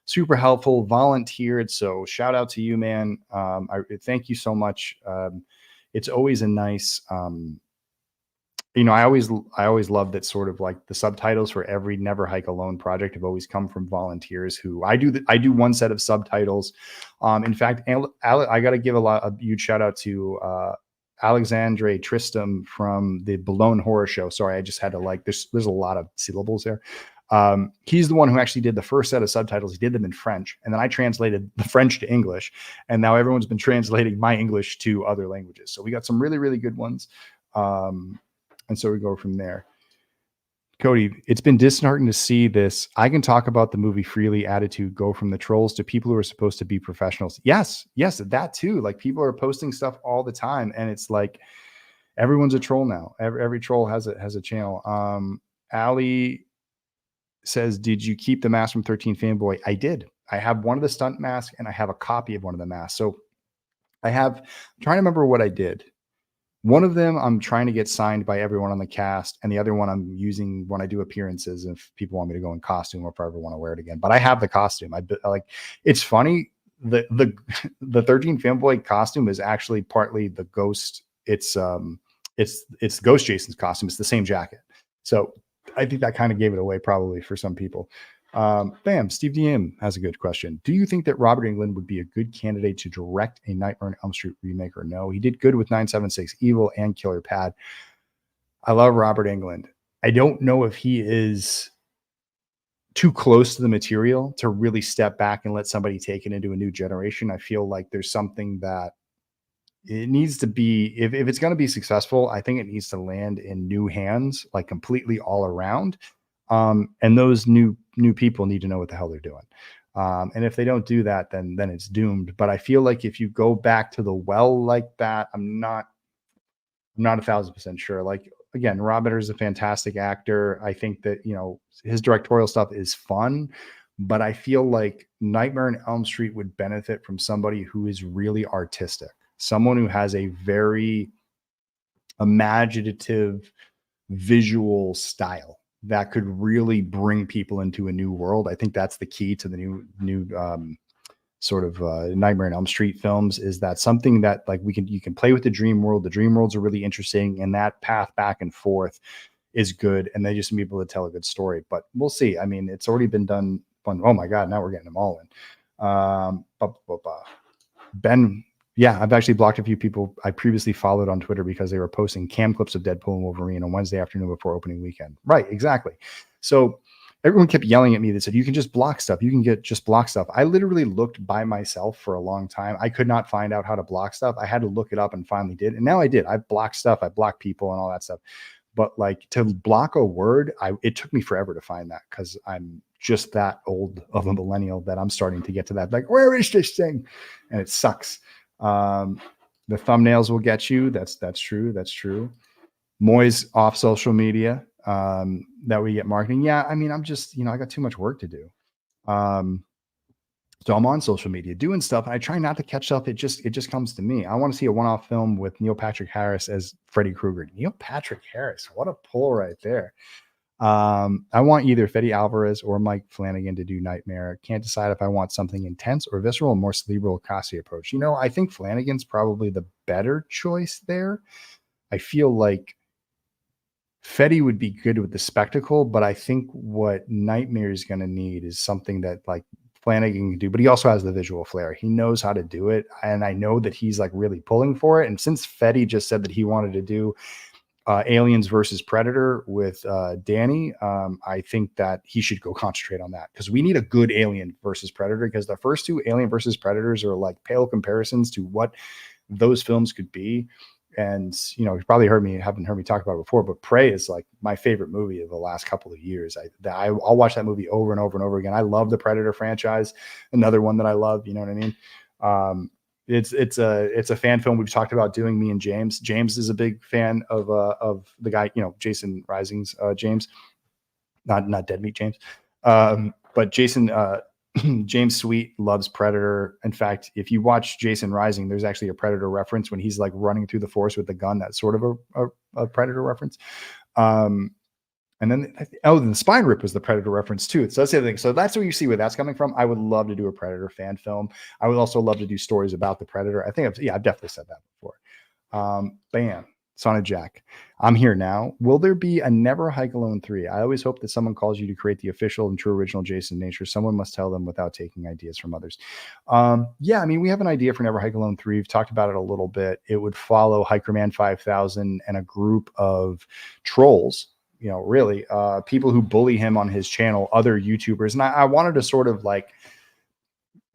Speaker 1: Super helpful, volunteered. So shout out to you, man. I thank you so much. It's always a nice, I always love that sort of like the subtitles for every Never Hike Alone project have always come from volunteers who I do one set of subtitles. In fact, I got to give a huge shout out to Alexandre Tristam from the Bologna Horror Show. Sorry, I just had to there's a lot of syllables there. He's the one who actually did the first set of subtitles. He did them in French, and then I translated the French to English, and now everyone's been translating my English to other languages. So we got some really, really good ones. And so we go from there. Cody, it's been disheartening to see this "I can talk about the movie freely" attitude go from the trolls to people who are supposed to be professionals. Yes, that too. Like, people are posting stuff all the time, and it's like everyone's a troll now. Every troll has a channel. Ali says, "Did you keep the mask from 13 Fanboy?" I did. I have one of the stunt masks, and I have a copy of one of the masks. So I'm trying to remember what I did. One of them I'm trying to get signed by everyone on the cast, and the other one I'm using when I do appearances if people want me to go in costume or if I ever want to wear it again. But I have the costume. It's funny. The 13 Fanboy costume is actually partly the Ghost. It's Ghost Jason's costume. It's the same jacket. So I think that kind of gave it away probably for some people. Steve DM has a good question. Do you think that Robert Englund would be a good candidate to direct a Nightmare on Elm Street remake or no? He did good with 976 Evil and Killer Pad. I love Robert Englund. I don't know if he is too close to the material to really step back and let somebody take it into a new generation. I feel like there's something that it needs to be, if it's going to be successful, I think it needs to land in new hands, like completely all around. And those new people need to know what the hell they're doing. And if they don't do that, then it's doomed. But I feel like if you go back to the well like that, I'm not 1,000% sure. Like, again, Robert is a fantastic actor. I think that, his directorial stuff is fun, but I feel like Nightmare on Elm Street would benefit from somebody who is really artistic, someone who has a very imaginative visual style that could really bring people into a new world. I think that's the key to the new sort of Nightmare on Elm Street films, is that something that like you can play with the dream world. The dream worlds are really interesting, and that path back and forth is good, and they just need people to tell a good story. But we'll see. I mean, it's already been done. Oh my God, now we're getting them all in. Ben, yeah, I've actually blocked a few people I previously followed on Twitter because they were posting cam clips of Deadpool and Wolverine on Wednesday afternoon before opening weekend. Right, exactly. So everyone kept yelling at me. They said, you can just block stuff. You can just block stuff. I literally looked by myself for a long time. I could not find out how to block stuff. I had to look it up and finally did. And now I did. I blocked stuff. I blocked people and all that stuff. But like, to block a word, it took me forever to find that, because I'm just that old of a millennial that I'm starting to get to that. Like, where is this thing? And it sucks. The thumbnails will get you. That's true. That's true. Moy's off social media, that we get marketing. Yeah. I mean, I'm just, I got too much work to do. So I'm on social media doing stuff, and I try not to catch stuff. It just comes to me. I want to see a one-off film with Neil Patrick Harris as Freddy Krueger. Neil Patrick Harris, what a pull right there. I want either Fede Alvarez or Mike Flanagan to do Nightmare. Can't decide if I want something intense or visceral, more cerebral Kasi approach. I think Flanagan's probably the better choice there. I feel like Fetty would be good with the spectacle, but I think what Nightmare is going to need is something that like Flanagan can do, but he also has the visual flair. He knows how to do it. And I know that he's like really pulling for it. And since Fetty just said that he wanted to do Aliens versus Predator with Danny, I think that he should go concentrate on that, because we need a good Alien versus Predator, because the first two Alien versus Predators are like pale comparisons to what those films could be. And you've probably haven't heard me talk about it before, but Prey is like my favorite movie of the last couple of years. I'll watch that movie over and over and over again. I love the Predator franchise. Another one that I love, you know what I mean? It's a fan film we've talked about doing, me and James. James is a big fan of the guy, Jason Rising's James, not Dead Meat James. But Jason James Sweet loves Predator. In fact, if you watch Jason Rising, there's actually a Predator reference when he's like running through the forest with the gun. That's sort of a Predator reference. And then, the spine rip was the Predator reference too. So that's the other thing. So that's where you see where that's coming from. I would love to do a Predator fan film. I would also love to do stories about the Predator. I think I've definitely said that before. Bam. Sonic Jack. I'm here now. Will there be a Never Hike Alone 3? I always hope that someone calls you to create the official and true original Jason nature. Someone must tell them without taking ideas from others. We have an idea for Never Hike Alone 3. We've talked about it a little bit. It would follow Hikerman 5000 and a group of trolls, really people who bully him on his channel, other YouTubers. And I wanted to sort of like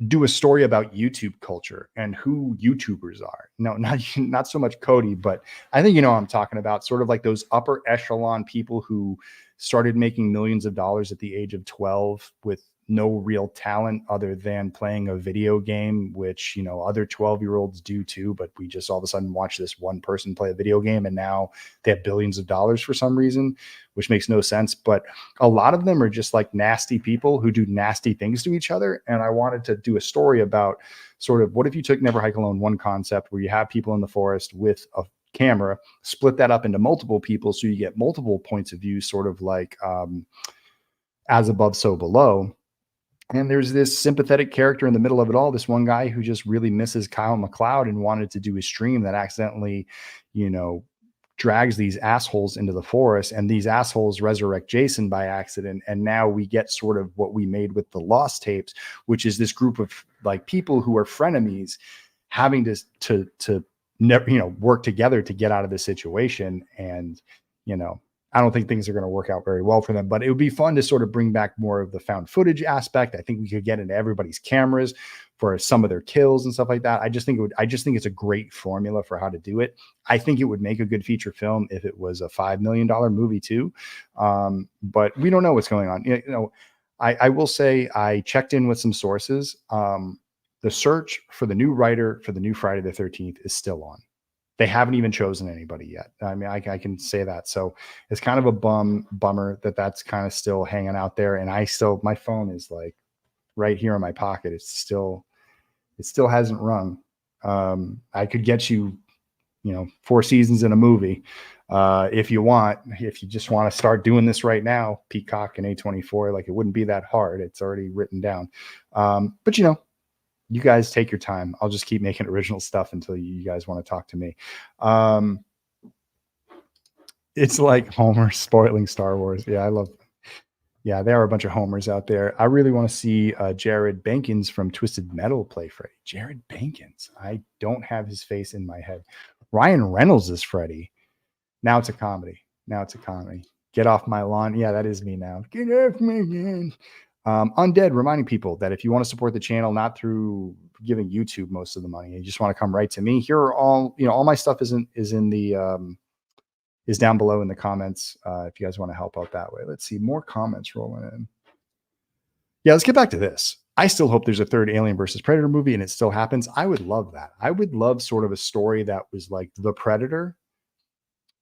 Speaker 1: do a story about YouTube culture and who YouTubers are. No, not so much Cody, but I think what I'm talking about, sort of like those upper echelon people who started making millions of dollars at the age of 12 with no real talent other than playing a video game, which, other 12-year-olds do too, but we just all of a sudden watch this one person play a video game and now they have billions of dollars for some reason, which makes no sense. But a lot of them are just like nasty people who do nasty things to each other. And I wanted to do a story about sort of what if you took Never Hike Alone, one concept where you have people in the forest with a camera, split that up into multiple people so you get multiple points of view, sort of like As Above, So Below. And there's this sympathetic character in the middle of it all, this one guy who just really misses Kyle MacLeod and wanted to do his stream that accidentally, drags these assholes into the forest, and these assholes resurrect Jason by accident. And now we get sort of what we made with the Lost Tapes, which is this group of like people who are frenemies having to never, work together to get out of this situation. And, I don't think things are going to work out very well for them, but it would be fun to sort of bring back more of the found footage aspect. I think we could get into everybody's cameras for some of their kills and stuff like that. I just think it's a great formula for how to do it. I think it would make a good feature film if it was a $5 million movie too. But we don't know what's going on. I will say I checked in with some sources. The search for the new writer for the new Friday the 13th is still on. They haven't even chosen anybody yet. I mean, I can say that. So it's kind of a bummer that that's kind of still hanging out there. And my phone is like right here in my pocket. It still hasn't rung. I could get you, 4 seasons in a movie. If you just want to start doing this right now, Peacock and A24, like it wouldn't be that hard. It's already written down. But you guys take your time. I'll just keep making original stuff until you guys want to talk to me. It's like Homer spoiling Star Wars. Yeah, I love them. Yeah, there are a bunch of homers out there. I really want to see Jared Bankins from Twisted Metal play Freddy. Jared Bankins. I don't have his face in my head. Ryan Reynolds is Freddy. Now it's a comedy. Get off my lawn. Yeah, that is me now. Get off my lawn. Undead, reminding people that if you want to support the channel, not through giving YouTube most of the money, you just want to come right to me. Here are all my stuff is down below in the comments. If you guys want to help out that way. Let's see more comments rolling in. Yeah, let's get back to this. I still hope there's a third Alien versus Predator movie and it still happens. I would love that. I would love sort of a story that was like the Predator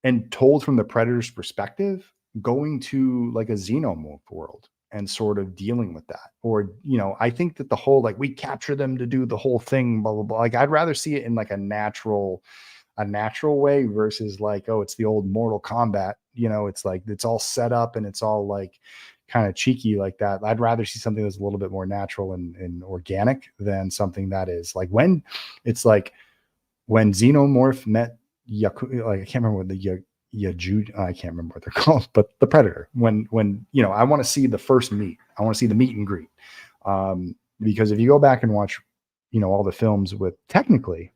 Speaker 1: and told from the Predator's perspective, going to like a xenomorph world. and sort of dealing with that. Or, you know, I think that the whole, like, we capture them to do the whole thing, blah, blah, blah. Like, I'd rather see it in like a natural way versus like, oh, it's the old Mortal Kombat, you know, it's like, it's all set up and it's all like kind of cheeky like that. I'd rather see something that's a little bit more natural and organic than something that is like, when it's like when Xenomorph met Yaku, like, I can't remember what the Yaju, I can't remember what they're called, but the Predator, when, you know, I want to see the first meet, I want to see the meet and greet. Because if you go back and watch, you know, all the films with, technically,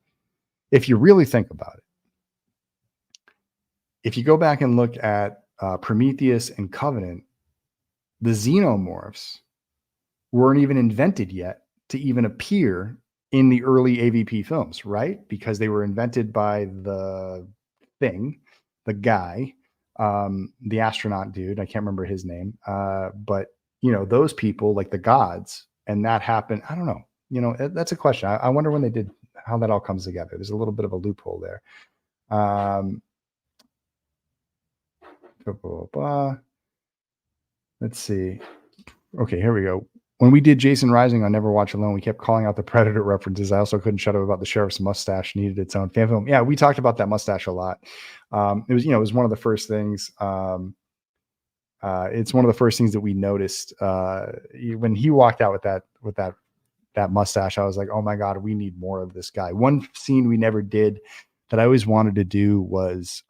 Speaker 1: if you really think about it, if you go back and look at Prometheus and Covenant, the xenomorphs weren't even invented yet to even appear in the early AVP films, right? Because they were invented by the guy, the astronaut dude. I can't remember his name. But, you know, those people, like the gods, and that happened. I don't know. You know, that's a question. I wonder when they did, how that all comes together. There's a little bit of a loophole there. Blah, blah, blah. Let's see. Okay, here we go. When we did Jason Rising on Never Watch Alone, we kept calling out the Predator references. I also couldn't shut up about the sheriff's mustache needed its own fan film. Yeah, we talked about that mustache a lot. It was, you know, it was one of the first things. It's one of the first things that we noticed when he walked out with that mustache. I was like, oh my God, we need more of this guy. One scene we never did that I always wanted to do was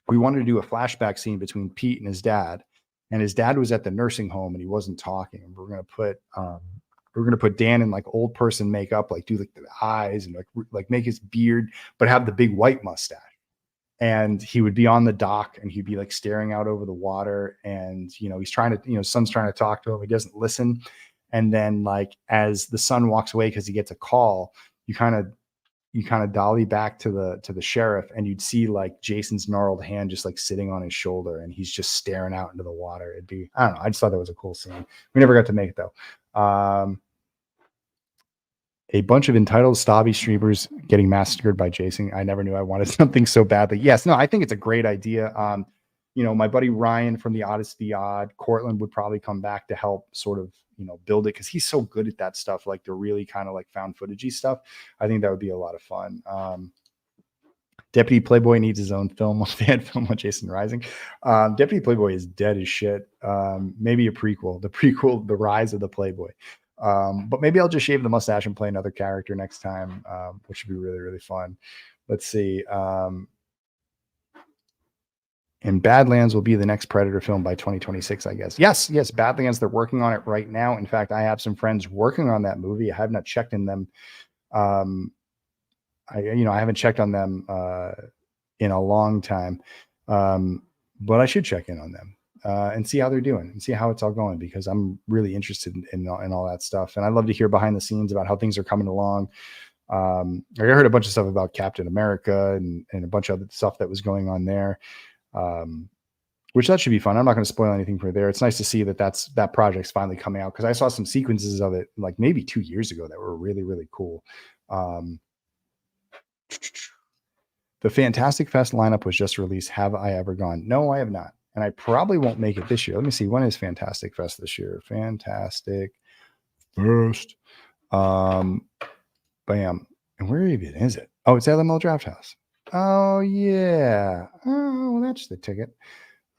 Speaker 1: we wanted to do a flashback scene between Pete and his dad. And his dad was at the nursing home and he wasn't talking. We're gonna put Dan in like old person makeup, like do like the eyes and like make his beard, but have the big white mustache. And he would be on the dock and he'd be like staring out over the water. And, you know, he's trying to, you know, son's trying to talk to him. He doesn't listen. And then like, as the son walks away, cause he gets a call, you kind of dolly back to the sheriff and you'd see like Jason's gnarled hand just like sitting on his shoulder and he's just staring out into the water. It'd be, I don't know. I just thought that was a cool scene. We never got to make it though. A bunch of entitled Stabby streamers getting massacred by Jason. I never knew I wanted something so badly. Yes, no, I think it's a great idea. You know, my buddy Ryan from the Oddest the Odd, Cortland would probably come back to help sort of, you know, build it because he's so good at that stuff, like the really kind of like found footagey stuff. I think that would be a lot of fun. Deputy Playboy needs his own film, a fan film on Jason Rising. Deputy Playboy is dead as shit. Maybe a prequel, The Rise of the Playboy. But maybe I'll just shave the mustache and play another character next time, which would be really, really fun. Let's see. And Badlands will be the next Predator film by 2026, I guess. Yes, Badlands, they're working on it right now. In fact, I have some friends working on that movie. I have not checked in them. I haven't checked on them in a long time. But I should check in on them and see how they're doing and see how it's all going, because I'm really interested in all that stuff. And I'd love to hear behind the scenes about how things are coming along. I heard a bunch of stuff about Captain America and a bunch of other stuff that was going on there. Which that should be fun. I'm not going to spoil anything for there. It's nice to see that project's finally coming out, because I saw some sequences of it like maybe 2 years ago that were really, really cool. The Fantastic Fest lineup was just released. Have I ever gone? No, I have not. And I probably won't make it this year. Let me see. When is Fantastic Fest this year? Fantastic Fest. Bam. And where even is it? Oh, it's at the Mill Draft House. Oh yeah. Oh, well, that's the ticket.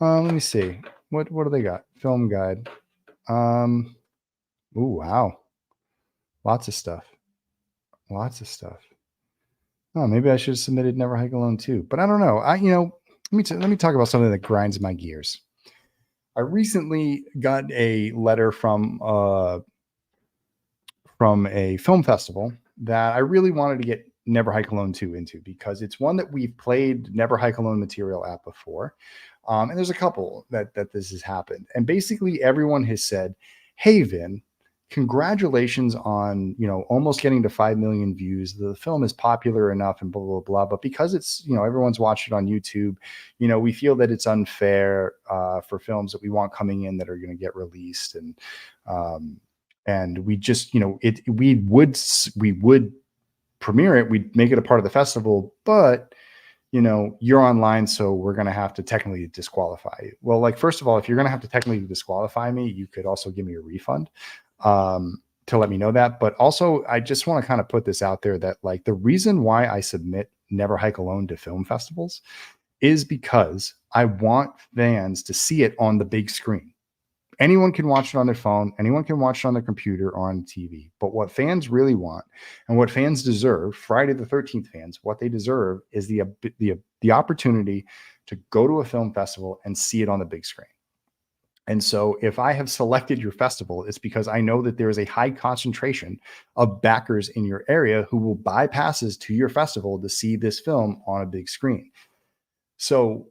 Speaker 1: Let me see. What do they got? Film guide. Oh wow. Lots of stuff. Oh, maybe I should have submitted Never Hike Alone too. But I don't know. Let me talk about something that grinds my gears. I recently got a letter from a film festival that I really wanted to get Never Hike Alone 2 into, because it's one that we've played Never Hike Alone material at before. And there's a couple that this has happened. And basically everyone has said, hey, Vin, congratulations on, almost getting to 5 million views. The film is popular enough and blah, blah, blah. But because it's, everyone's watched it on YouTube, we feel that it's unfair for films that we want coming in that are going to get released. And we just, we would premiere it, we'd make it a part of the festival, but you're online, so we're going to have to technically disqualify you. Well, like, first of all, if you're going to have to technically disqualify me, you could also give me a refund to let me know that. But also, I just want to kind of put this out there that, like, the reason why I submit Never Hike Alone to film festivals is because I want fans to see it on the big screen. Anyone can watch it on their phone. Anyone can watch it on their computer or on TV. But what fans really want, and what fans deserve, Friday the 13th fans, what they deserve is the opportunity to go to a film festival and see it on the big screen. And so if I have selected your festival, it's because I know that there is a high concentration of backers in your area who will buy passes to your festival to see this film on a big screen. So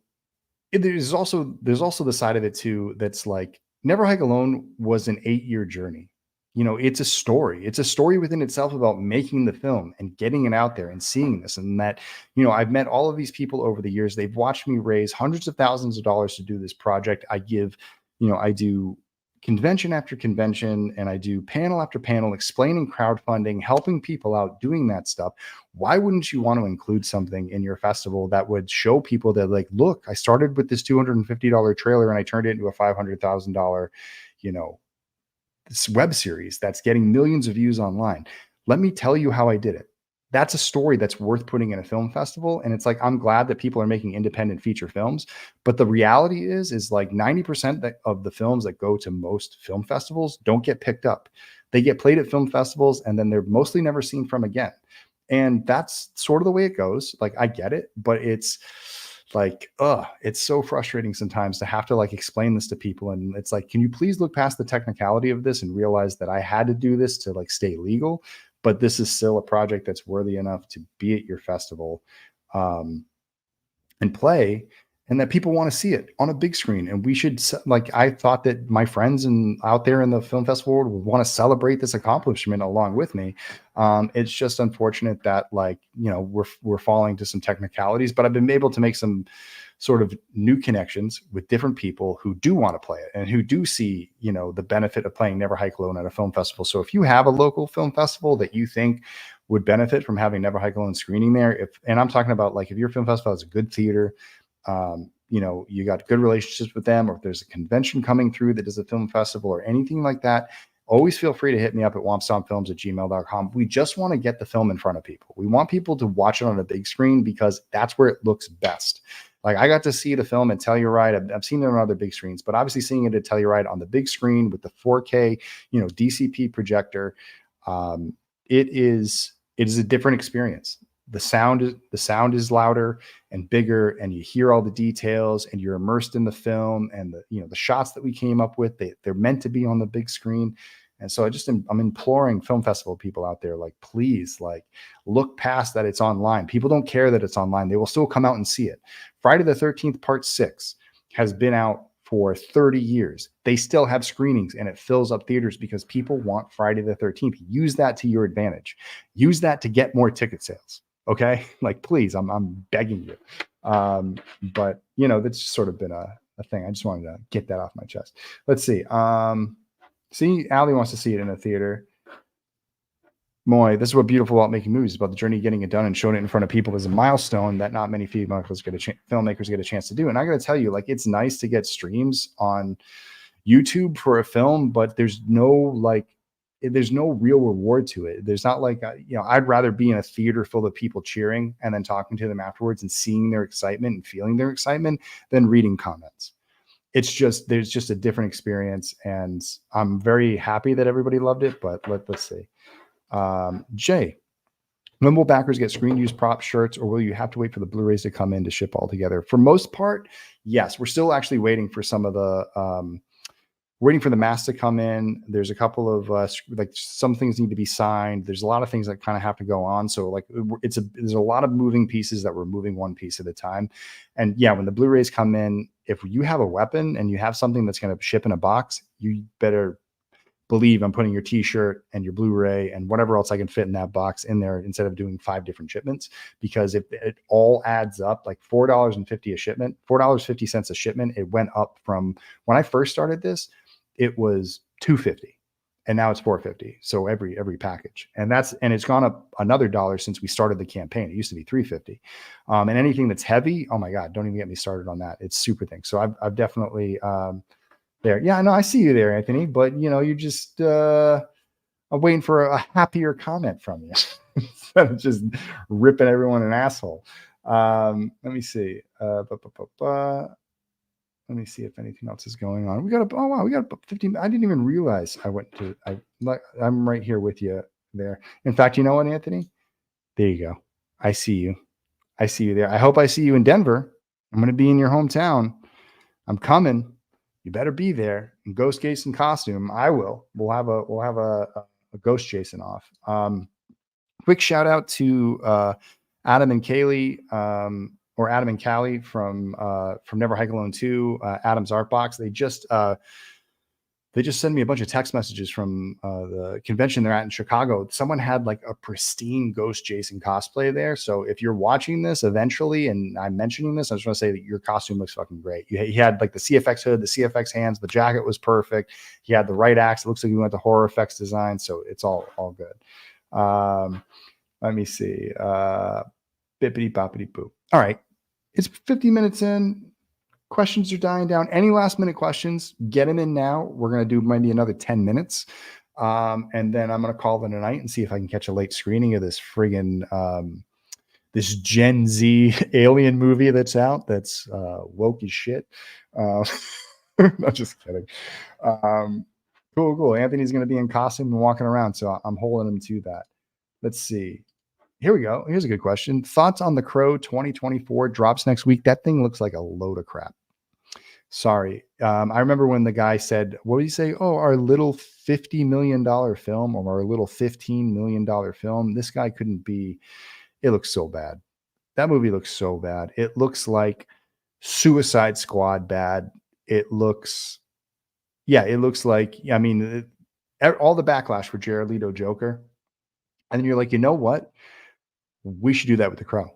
Speaker 1: there's also the side of it too that's like, Never Hike Alone was an 8-year journey. It's a story. It's a story within itself about making the film and getting it out there and seeing this. And that, I've met all of these people over the years. They've watched me raise hundreds of thousands of dollars to do this project. I do convention after convention, and I do panel after panel explaining crowdfunding, helping people out, doing that stuff. Why wouldn't you want to include something in your festival that would show people that, like, look, I started with this $250 trailer and I turned it into a $500,000, this web series that's getting millions of views online. Let me tell you how I did it. That's a story that's worth putting in a film festival. And it's like, I'm glad that people are making independent feature films, but the reality is like 90% of the films that go to most film festivals don't get picked up. They get played at film festivals and then they're mostly never seen from again. And that's sort of the way it goes. Like, I get it, but it's like, it's so frustrating sometimes to have to, like, explain this to people. And it's like, can you please look past the technicality of this and realize that I had to do this to, like, stay legal? But this is still a project that's worthy enough to be at your festival and play, and that people want to see it on a big screen. And we should, like, I thought that my friends and out there in the film festival world would want to celebrate this accomplishment along with me. It's just unfortunate that, like, we're falling to some technicalities, but I've been able to make some sort of new connections with different people who do want to play it and who do see, the benefit of playing Never Hike Alone at a film festival. So if you have a local film festival that you think would benefit from having Never Hike Alone screening there, and I'm talking about, like, if your film festival has a good theater, you got good relationships with them, or if there's a convention coming through that is a film festival or anything like that, always feel free to hit me up at wompstompfilms@gmail.com. We just want to get the film in front of people. We want people to watch it on a big screen because that's where it looks best. Like, I got to see the film at Telluride. I've seen it on other big screens, but obviously seeing it at Telluride on the big screen with the 4K, DCP projector, it is a different experience. The sound is louder and bigger, and you hear all the details, and you're immersed in the film, and the shots that we came up with, they're meant to be on the big screen. And so I'm imploring film festival people out there, like, please, like, look past that it's online. People don't care that it's online. They will still come out and see it. Friday the 13th Part 6 has been out for 30 years. They still have screenings, and it fills up theaters because people want Friday the 13th. Use that to your advantage. Use that to get more ticket sales. Okay. Like, please, I'm begging you. But that's sort of been a thing. I just wanted to get that off my chest. Let's see. See, Allie wants to see it in a theater. Moy, this is what beautiful about making movies, about the journey, getting it done and showing it in front of people is a milestone that not many filmmakers get a chance to do. And I got to tell you, like, it's nice to get streams on YouTube for a film, but there's no real reward to it. There's not like, I'd rather be in a theater full of people cheering and then talking to them afterwards and seeing their excitement and feeling their excitement than reading comments. There's just a different experience, and I'm very happy that everybody loved it, but let's see. Jay, when will backers get screen use prop shirts, or will you have to wait for the Blu-rays to come in to ship all together? For most part, yes. We're still actually waiting for some of the waiting for the mask to come in. There's a couple of like, some things need to be signed. There's a lot of things that kind of have to go on. So, like, there's a lot of moving pieces that we're moving one piece at a time. And yeah, when the Blu-rays come in, if you have a weapon and you have something that's going to ship in a box, you better believe I'm putting your t-shirt and your Blu-ray and whatever else I can fit in that box in there instead of doing 5 different shipments, because if it all adds up, like $4.50 a shipment, $4.50 a shipment, it went up from when I first started this, it was $2.50. and now it's $4.50. So every package, and it's gone up another $1 since we started the campaign. It used to be $3.50. And anything that's heavy, oh my God, don't even get me started on that. It's super thing. So I've definitely there. Yeah, no, I see you there, Anthony. But you just I'm waiting for a happier comment from you instead of just ripping everyone an asshole. Let me see. Let me see if anything else is going on. We got 15. I didn't even realize I'm right here with you there. In fact, you know what, Anthony? There you go. I see you. I see you there. I hope I see you in Denver. I'm going to be in your hometown. I'm coming. You better be there in ghost case and costume. I will. We'll have a ghost chasing off. Quick shout out to Adam and Kaylee, or Adam and Callie from Never Hike Alone 2, Adam's Art Box. They just sent me a bunch of text messages from the convention they're at in Chicago. Someone had like a pristine Ghost Jason cosplay there. So if you're watching this eventually, and I'm mentioning this, I just want to say that your costume looks fucking great. He had like the CFX hood, the CFX hands, the jacket was perfect. He had the right axe. It looks like he went to horror effects design. So it's all good. Let me see. Bippity boppity boop. All right. It's 50 minutes in. Questions are dying down. Any last minute questions, get them in now. We're going to do maybe another 10 minutes. And then I'm going to call it a night and see if I can catch a late screening of this friggin' this Gen Z alien movie that's out. That's woke as shit. I'm just kidding. Cool. Anthony's going to be in costume and walking around. So I'm holding him to that. Let's see. Here we go. Here's a good question. Thoughts on The Crow 2024 drops next week? That thing looks like a load of crap. Sorry. I remember when the guy said, what did he say? Oh, our little $50 million film, or our little $15 million film. This guy couldn't be. It looks so bad. That movie looks so bad. It looks like Suicide Squad bad. It looks like, I mean, all the backlash for Jared Leto Joker. And then you're like, you know what? We should do that with The Crow.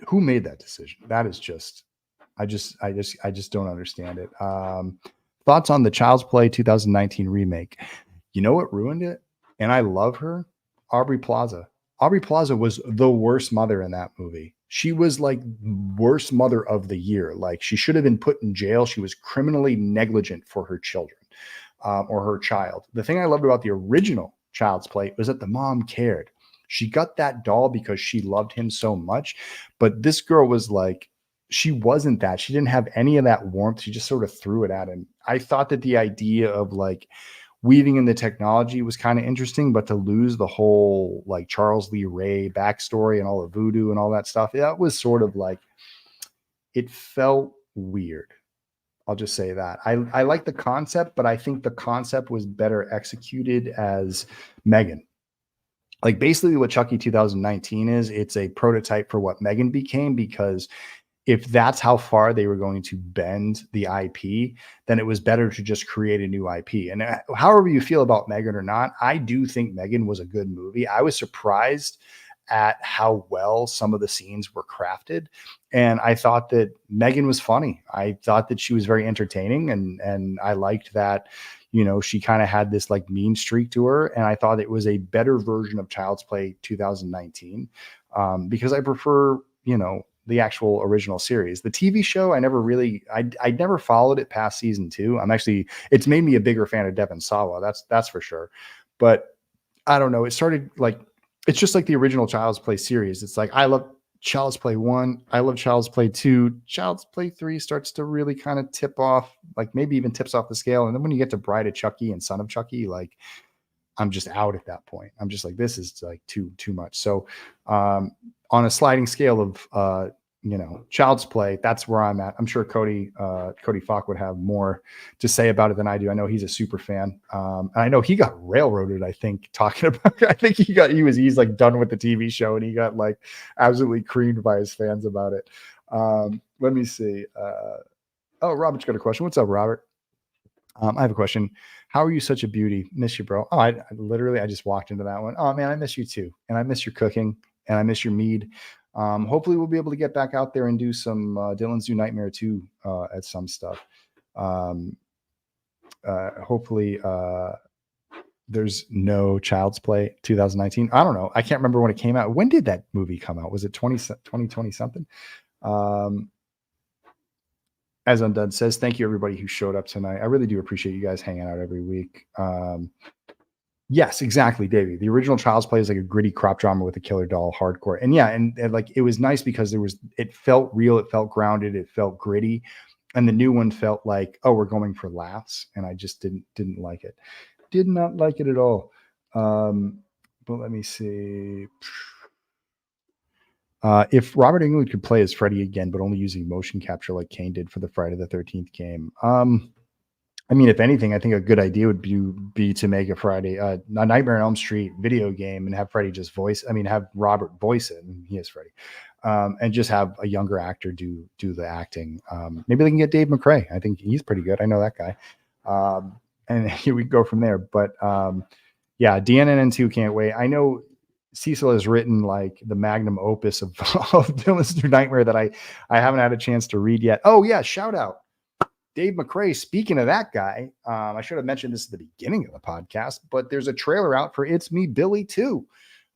Speaker 1: Who made that decision? That is just, I just don't understand it. Thoughts on the Child's Play 2019 remake? You know what ruined it? And I love her. Aubrey Plaza. Aubrey Plaza was the worst mother in that movie. She was like worst mother of the year. Like, she should have been put in jail. She was criminally negligent for her children, or her child. The thing I loved about the original Child's Play was that the mom cared. She got that doll because she loved him so much. But this girl was like, she wasn't that. She didn't have any of that warmth. She just sort of threw it at him. I thought that the idea of like weaving in the technology was kind of interesting, but to lose the whole like Charles Lee Ray backstory and all the voodoo and all that stuff, that was sort of like, it felt weird. I'll just say that. I like the concept, but I think the concept was better executed as Megan. Like, basically what Chucky 2019 is, it's a prototype for what Megan became, because if that's how far they were going to bend the IP, then it was better to just create a new IP. And however you feel about Megan or not, I do think Megan was a good movie. I was surprised at how well some of the scenes were crafted. And I thought that Megan was funny. I thought that she was very entertaining, and I liked that, you know, she kind of had this like mean streak to her. And I thought it was a better version of Child's Play 2019, because I prefer, you know, the actual original series. The TV show, I never followed it past season 2. It's made me a bigger fan of Devon Sawa. That's for sure. But I don't know. It started like, it's just like the original Child's Play series. It's like, I love Child's Play 1. I love Child's Play 2. Child's Play 3 starts to really kind of tip off, like maybe even tips off the scale. And then when you get to Bride of Chucky and Son of Chucky, like, I'm just out at that point. I'm just like, this is like too much. So on a sliding scale of, you know, Child's Play, that's where I'm at. I'm sure Cody Falk would have more to say about it than I do. I know he's a super fan. And I know he got railroaded, I think, talking about, I think he's like done with the TV show, and he got like absolutely creamed by his fans about it. Let me see. Oh, Robert's got a question. What's up, Robert? I have a question. How are you such a beauty? Miss you, bro. Oh, I literally just walked into that one. Oh man, I miss you too. And I miss your cooking, and I miss your mead. Hopefully we'll be able to get back out there and do some Dylan's Do Nightmare 2 at some stuff. Hopefully There's no Child's Play 2019. I don't know. I can't remember when it came out. When did that movie come out? Was it 2020 something? As Undone says, thank you everybody who showed up tonight. I really do appreciate you guys hanging out every week. Yes, exactly, Davey. The original Child's Play is like a gritty crop drama with a killer doll, hardcore. And yeah, and like it was nice because it felt real, it felt grounded, it felt gritty. And the new one felt like, oh, we're going for laughs. And I just didn't like it. Did not like it at all. But let me see. If Robert Englund could play as Freddy again, but only using motion capture like Kane did for the Friday the 13th game. I mean, if anything, I think a good idea would be to make a Nightmare on Elm Street video game and have Freddy just have Robert voice it, and he is Freddy, and just have a younger actor do the acting. Maybe they can get Dave McRae. I think he's pretty good. I know that guy. And here we go from there. But yeah, DNN2 can't wait. I know Cecil has written like the magnum opus of Dylan's New Nightmare that I haven't had a chance to read yet. Oh yeah, shout out Dave McRae. Speaking of that guy, I should have mentioned this at the beginning of the podcast, but there's a trailer out for It's Me, Billy 2.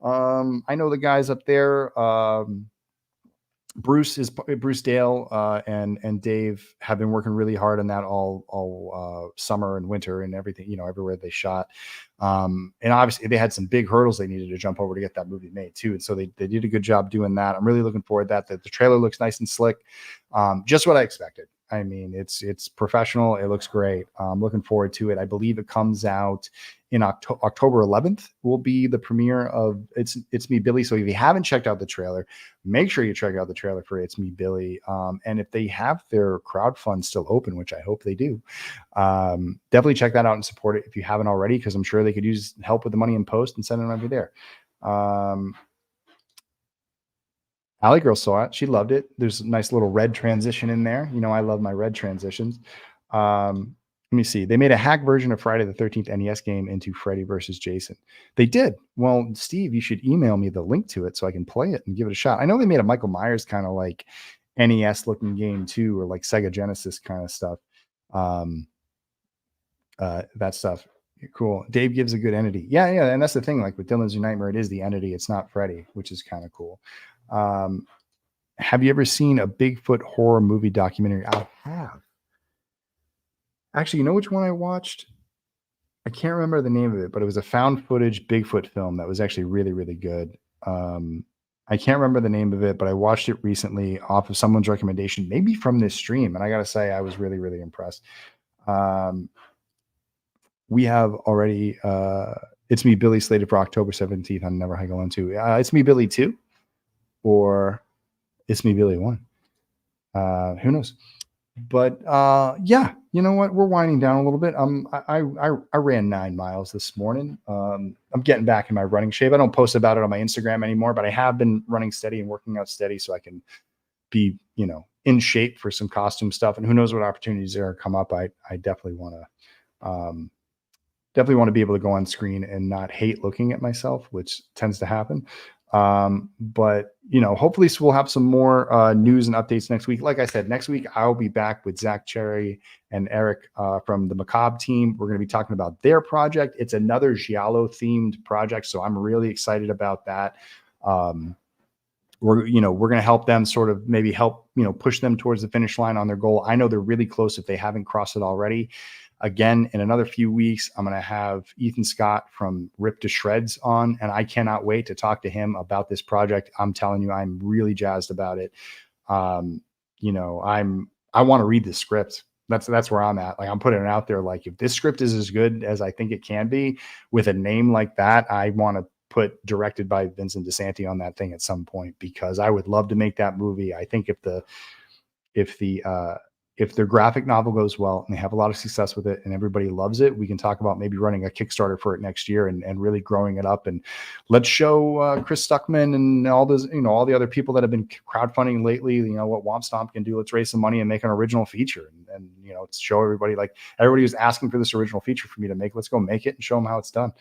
Speaker 1: I know the guys up there. Bruce Dale and Dave have been working really hard on that all summer and winter and everything, everywhere they shot. And obviously they had some big hurdles they needed to jump over to get that movie made too. And so they did a good job doing that. I'm really looking forward to that. The trailer looks nice and slick. Just what I expected. I mean, it's professional. It looks great. I'm looking forward to it. I believe it comes out in October 11th will be the premiere of It's Me, Billy. So if you haven't checked out the trailer, make sure you check out the trailer for It's Me, Billy. And if they have their crowdfund still open, which I hope they do, definitely check that out and support it if you haven't already, because I'm sure they could use help with the money in post and send it over there. Allie Girl saw it. She loved it. There's a nice little red transition in there. I love my red transitions. Let me see. They made a hack version of Friday the 13th NES game into Freddy versus Jason. They did. Well, Steve, you should email me the link to it so I can play it and give it a shot. I know they made a Michael Myers kind of like NES looking game too, or like Sega Genesis kind of stuff. That stuff. Cool. Dave gives a good entity. Yeah. And that's the thing. Like with Dylan's New Nightmare, it is the entity. It's not Freddy, which is kind of cool. Have you ever seen a Bigfoot horror movie documentary? I have. Actually, you know which one I watched? I can't remember the name of it, but it was a found footage Bigfoot film that was actually really, really good. I can't remember the name of it, but I watched it recently off of someone's recommendation, maybe from this stream. And I got to say, I was really, really impressed. We have already, It's Me, Billy slated for October 17th on Never High Go Into. It's Me, Billy 2 or It's Me, Billy 1. Who knows? But yeah, you know what? We're winding down a little bit. I ran 9 miles this morning. I'm getting back in my running shape. I don't post about it on my Instagram anymore, but I have been running steady and working out steady so I can be, in shape for some costume stuff. And who knows what opportunities there come up. I definitely want to be able to go on screen and not hate looking at myself, which tends to happen. But hopefully we'll have some more news and updates next week. Like I said, next week I'll be back with Zach Cherry and Eric from the Macabre team. We're going to be talking about their project. It's another Giallo themed project, so I'm really excited about that. We're going to help them sort of maybe help push them towards the finish line on their goal. I know they're really close if they haven't crossed it already. Again, in another few weeks, I'm going to have Ethan Scott from Rip to Shreds on, and I cannot wait to talk to him about this project. I'm telling you, I'm really jazzed about it. I want to read the script. That's where I'm at. Like, I'm putting it out there. Like, if this script is as good as I think it can be with a name like that, I want to put directed by Vincent DeSanti on that thing at some point, because I would love to make that movie. I think if their graphic novel goes well and they have a lot of success with it and everybody loves it, we can talk about maybe running a Kickstarter for it next year and really growing it up. And let's show Chris Stuckman and all those, all the other people that have been crowdfunding lately, what Womp Stomp can do. Let's raise some money and make an original feature and show everybody, like everybody was asking for this original feature for me to make. Let's go make it and show them how it's done.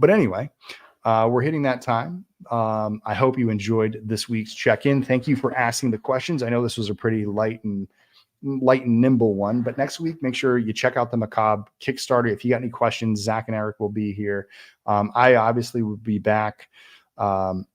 Speaker 1: But anyway, we're hitting that time. I hope you enjoyed this week's check-in. Thank you for asking the questions. I know this was a pretty light and light and nimble one. But next week, make sure you check out the Macabre Kickstarter. If you got any questions, Zach and Eric will be here. I obviously will be back.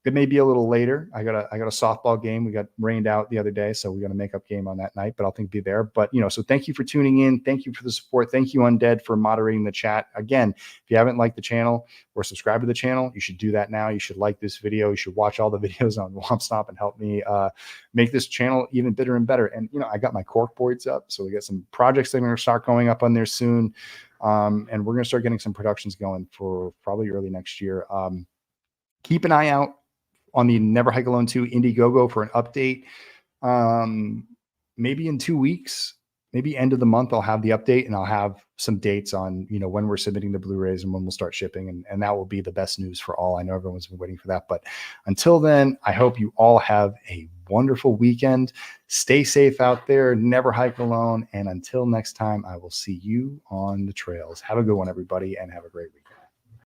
Speaker 1: It may be a little later. I got a softball game. We got rained out the other day, so we got a makeup game on that night, but I'll think be there. But so thank you for tuning in. Thank you for the support. Thank you, Undead, for moderating the chat. Again, if you haven't liked the channel or subscribed to the channel, you should do that now. You should like this video. You should watch all the videos on Womp Stomp and help me make this channel even better and better. And I got my cork boards up, so we got some projects that are going to start going up on there soon. And we're going to start getting some productions going for probably early next year. Keep an eye out on the Never Hike Alone 2 Indiegogo for an update. Maybe in 2 weeks, maybe end of the month, I'll have the update and I'll have some dates on, when we're submitting the Blu-rays and when we'll start shipping. And that will be the best news for all. I know everyone's been waiting for that. But until then, I hope you all have a wonderful weekend. Stay safe out there. Never hike alone. And until next time, I will see you on the trails. Have a good one, everybody, and have a great week.